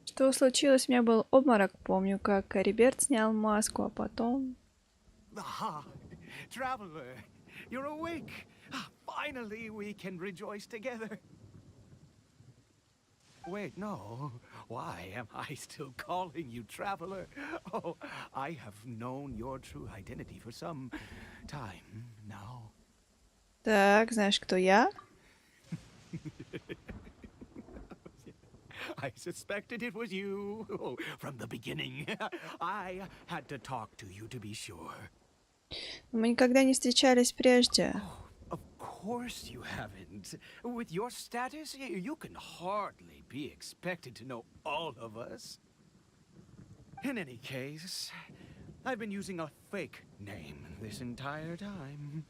Что случилось? У меня был обморок. Помню, как Кариберт снял маску, а потом... Aha! Traveler, you're awake! Finally, we can rejoice together. Wait, no. Why am I still calling you Traveler? Oh, I have known your true identity for some time now. Так, знаешь, кто я? I suspected it was you from the beginning. I had to talk to you to be sure. Мы никогда не встречались прежде. Of course you haven't. With your status, you can hardly be expected to know all of us. In any case, I've been using a fake name this entire time.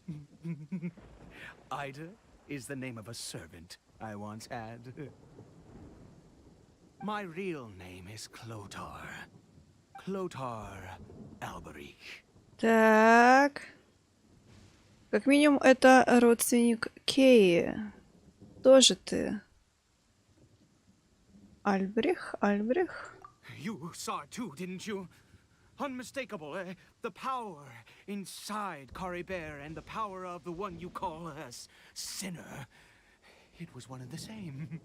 Ida is the name of a servant I once had. My real name is Clotar. Clotar Alberich. Так. Как минимум, это родственник Кеи. Тоже ты. Альбрих? Альбрих? You saw it too, didn't you? Unmistakable, the power inside Karibert and the power of the one you call a sinner. It was one and the same.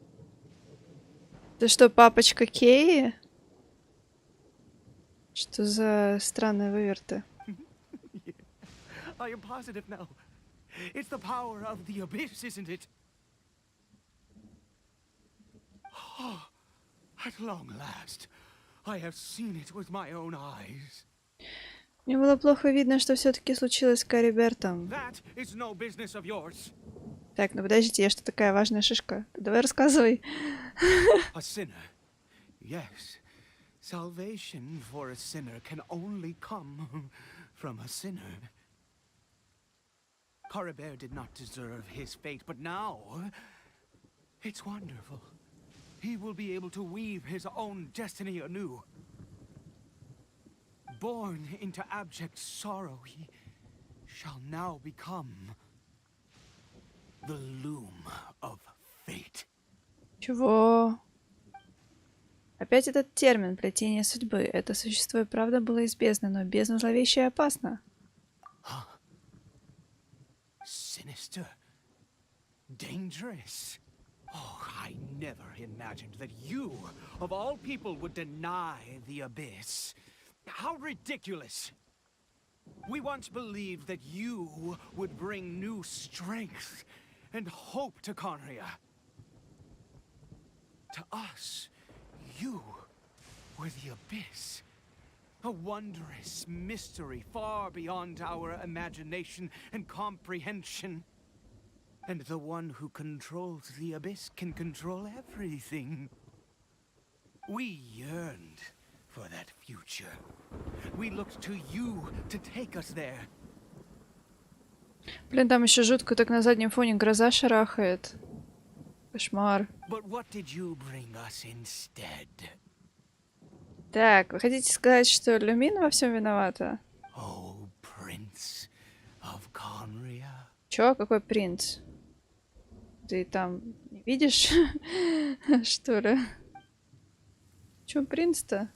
Ты что, папочка Кеи? Что за странные выверты? I am positive now. It's the power of the abyss, isn't it? Oh, at long last, I have seen it with my own eyes. Мне было плохо видно, что все-таки случилось с Карибертом. That is no business of yours. Так, ну подождите, я что такая важная шишка? Давай рассказывай. A sinner. Yes. Salvation for a sinner can only come from a sinner. Karibert did not deserve his fate, but now it's wonderful. He will be able to weave his own destiny anew. Born into abject sorrow, he shall now become the loom of fate. Чего? Опять этот термин «плетение судьбы». Это существо и правда было из бездны, но бездна зловещая и опасна. Sinister. Dangerous. Oh, I never imagined that you, of all people, would deny the abyss. How ridiculous. We once believed that you would bring new strength and hope to Conria. To us, you were the abyss. A wondrous mystery far beyond our imagination and comprehension. And the one who controls the abyss can control everything. We yearned for that future. We looked to you to take us there. Блин, там еще жутко так на заднем фоне гроза шарахает. Кошмар. But what did you bring us instead? Так, вы хотите сказать, что Люмин во всем виновата? Oh, Prince of Conria. Чё? Какой принц? Ты там не видишь? Что ли? Чё принц-то?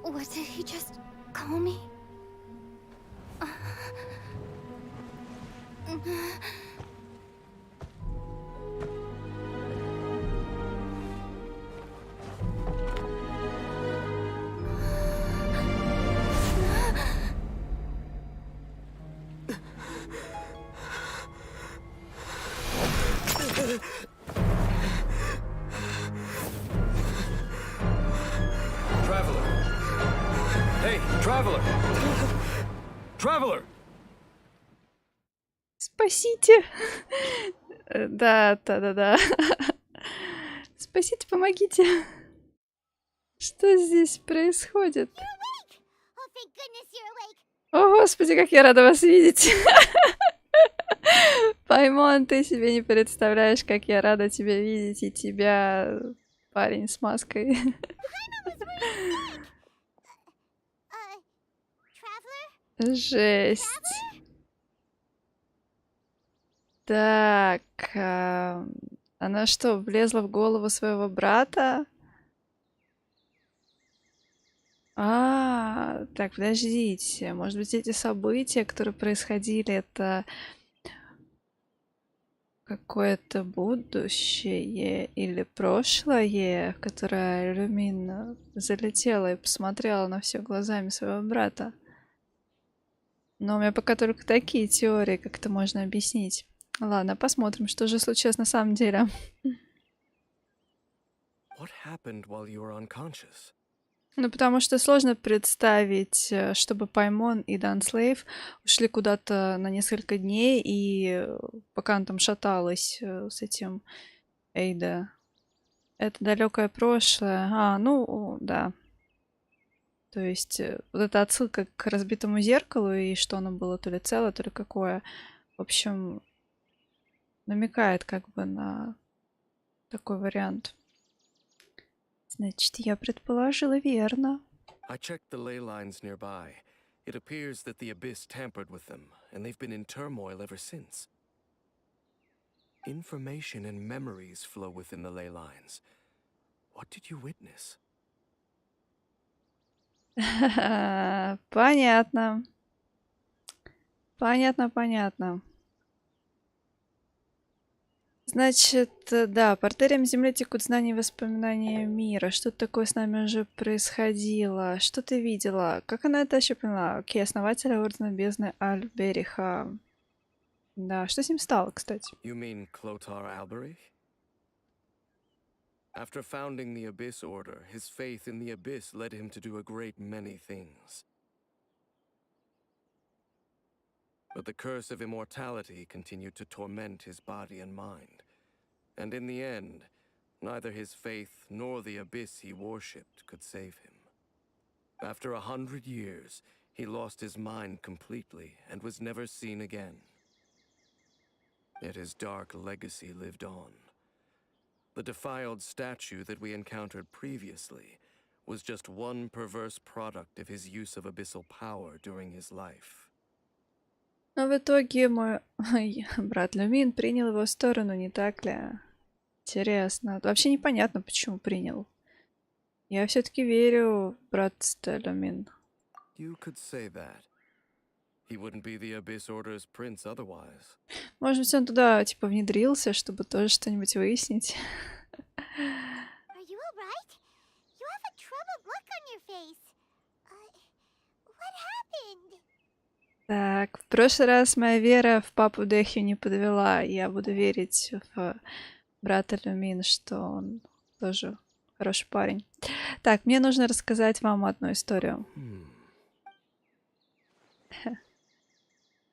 What did he just call me? Traveler! Hey, Traveler! Traveler! Спасите! Да. Спасите, помогите. Что здесь происходит? Oh, thank goodness you're awake. О, господи, как я рада вас видеть! Паймон, ты себе не представляешь, как я рада тебя видеть, и тебя, парень с маской. Жесть. Так, она что, влезла в голову своего брата? Так, подождите. Может быть, эти события, которые происходили, это какое-то будущее или прошлое, в которое Люмин залетела и посмотрела на все глазами своего брата. Но у меня пока только такие теории, как это можно объяснить. Ладно, посмотрим, что же случилось на самом деле. What happened while you were unconscious? Ну, потому что сложно представить, чтобы Паймон и Дайнслейф ушли куда-то на несколько дней, и пока она там шаталась с этим Эйда. Это далекое прошлое. Ну, да. То есть вот эта отсылка к разбитому зеркалу, и что оно было то ли целое, то ли какое, в общем, намекает как бы на такой вариант. Значит, я предположила верно. I checked the ley lines nearby. It appears that the Abyss tampered with them, and they've been in turmoil ever since. Information and memories flow within the ley lines. What did you witness? Понятно. Понятно. Значит, да, по артериям Земли текут знания и воспоминания мира. Что-то такое с нами уже происходило. Что ты видела? Как она это еще поняла? Окей, основатель Ордена Бездны Альбериха. Да, что с ним стало, кстати? You mean Clotar Alberich? After founding the Abyss Order, his faith in the Abyss led him to do a great many things. But the curse of immortality continued to torment his body and mind. And in the end, neither his faith nor the Abyss he worshipped could save him. After 100 years, he lost his mind completely and was never seen again. Yet his dark legacy lived on. The defiled statue that we encountered previously was just one perverse product of his use of abyssal power during his life. Но в итоге мой брат Люмин принял его сторону, не так ли? Интересно. Вообще непонятно, почему принял. Я все-таки верю в братство Люмин. You could say that. He wouldn't be the Abyss Order's prince otherwise. Может быть, он туда, типа, внедрился, чтобы тоже что-нибудь выяснить. Are you alright? You have a troubled look on your face. What happened? Так, в прошлый раз моя вера в папу Дехью не подвела. Я буду верить в брата Люмин, что он тоже хороший парень. Так, мне нужно рассказать вам одну историю.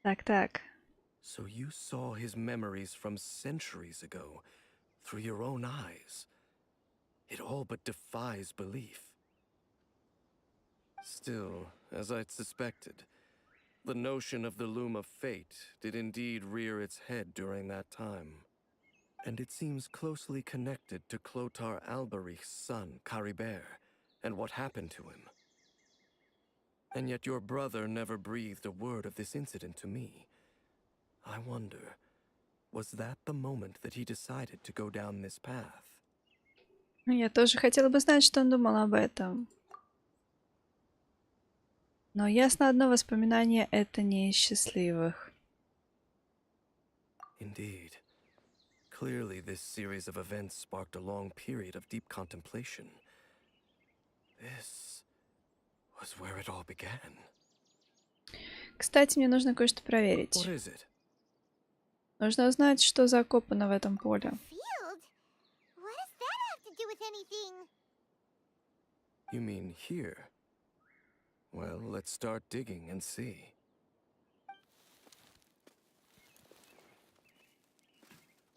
Так. So you saw his memories from centuries ago through your own eyes. It all but defies belief. Still, as I'd suspected, the notion of the loom of fate did indeed rear its head during that time. And it seems closely connected to Clotar Alberich's son, Karibert, and what happened to him. And yet your brother never breathed a word of this incident to me. I wonder, was that the moment that he decided to go down this path? Я тоже хотела бы знать, что он думал об этом. Но ясно одно, воспоминание это не из счастливых. Indeed. Clearly, this series of events sparked a long period of deep contemplation. This was where it all began. Кстати, мне нужно кое-что проверить. What is it? Нужно узнать, что закопано в этом поле. Field? What does that have to do with anything? You mean here? Well, let's start digging and see.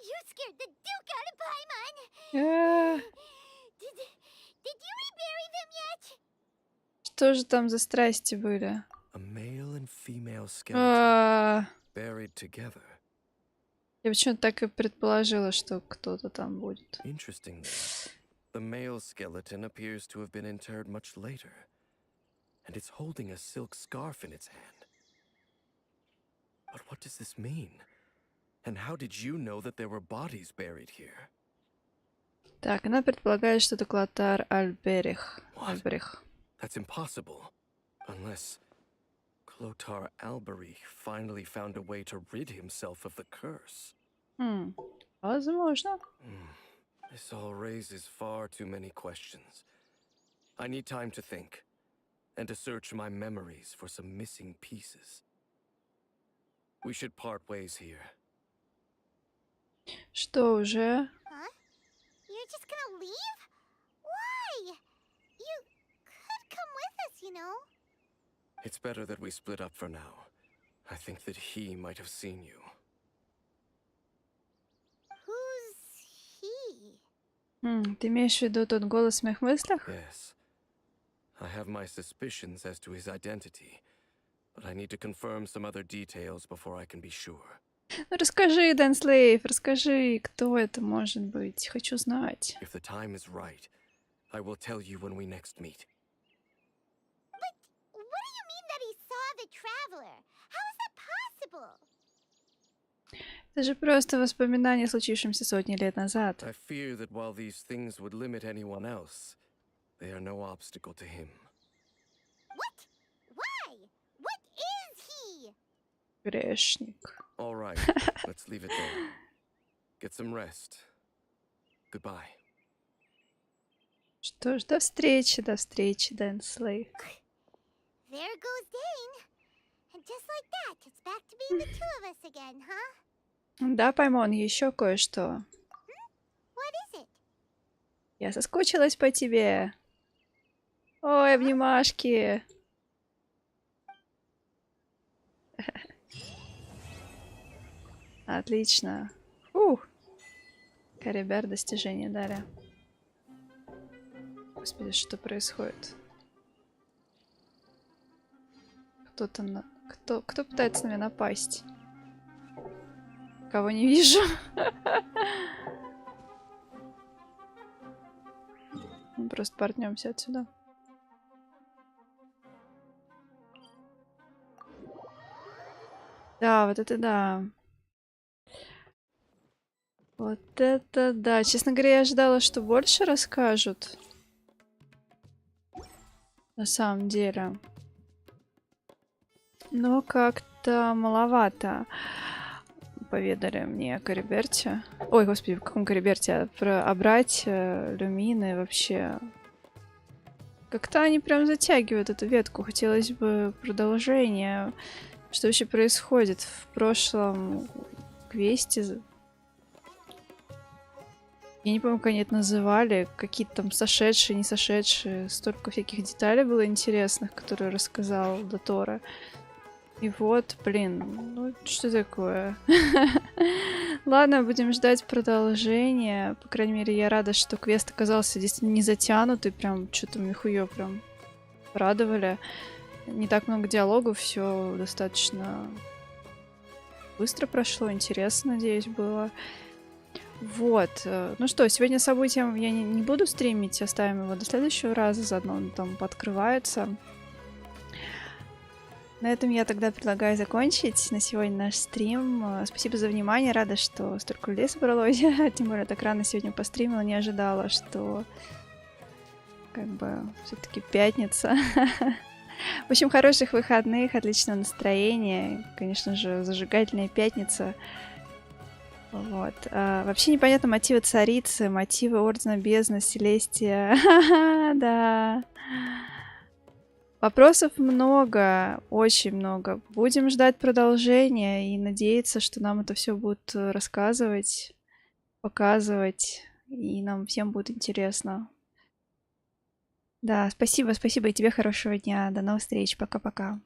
You scared the Duke out of Paimon! Did you rebury them yet? Что же там за страсти были? A male and female skeleton buried together. Я почему-то так и предположила, что кто-то там будет. Interesting. The male skeleton appears to have been interred much later, and it's holding a silk scarf in its hand. But what does this mean? And how did you know that there were bodies buried here? Так, она предполагает, что это Клотар Альберих. Альберих. That's impossible. Unless Clotar Alberich finally found a way to rid himself of the curse. Возможно. This all raises far too many questions. I need time to think, and to search my memories for some missing pieces. We should part ways here. Что уже? Huh? You're just gonna leave? Why? You could come with us, you know. It's better that we split up for now. I think that he might have seen you. Who's he? Ты имеешь в виду тот голос в моих мыслях? Yes. I have my suspicions as to his identity, but I need to confirm some other details before I can be sure. Ну расскажи, Дайнслейф, расскажи, кто это может быть. Хочу знать. If the time is right, I will tell you when we next meet. But what do you mean that he saw the traveler? How is that possible? Это же просто воспоминания, случившимся сотни лет назад. I fear that while these things would limit anyone else, they are no obstacle to him. What? Why? What is he? Грешник. All right, let's leave it there. Get some rest. Goodbye. Что ж, до встречи, Дайнслейф. There goes Dane. And just like that, it's back to being the two of us again, huh? Да, Паймон, еще кое-что. What is it? Я соскучилась по тебе. Ой, обнимашки. Отлично. Фух. Кариберт, достижение дали. Господи, что происходит? Кто-то на... Кто пытается на меня напасть? Кого не вижу. Мы просто портнемся отсюда. Да, вот это да. Вот это да. Честно говоря, я ожидала, что больше расскажут. На самом деле. Но как-то маловато поведали мне о Кариберте. Ой, господи, в каком Кариберте? О брате, Люмины вообще. Как-то они прям затягивают эту ветку. Хотелось бы продолжения. Что вообще происходит в прошлом квесте? Я не помню, как они это называли. Какие-то там сошедшие, не сошедшие. Столько всяких деталей было интересных, которые рассказал Дотора. И вот, блин, ну что такое? Ладно, будем ждать продолжения. По крайней мере, я рада, что квест оказался действительно не затянутый. Прям что-то михуё прям радовали. Не так много диалогов, все достаточно быстро прошло, интересно, надеюсь, было. Вот. Ну что, сегодня событием я не буду стримить, оставим его до следующего раза, заодно он там пооткрывается. На этом я тогда предлагаю закончить на сегодня наш стрим. Спасибо за внимание, рада, что столько людей собралось. Тем более так рано сегодня постримила, не ожидала, что как бы все-таки пятница. В общем, хороших выходных, отличного настроения. Конечно же, зажигательная пятница. Вот. Вообще непонятно мотивы царицы, мотивы Ордена Бездны, Селестия. Да. Вопросов много, очень много. Будем ждать продолжения и надеяться, что нам это все будут рассказывать, показывать, и нам всем будет интересно. Да, спасибо, и тебе хорошего дня. До новых встреч. Пока-пока.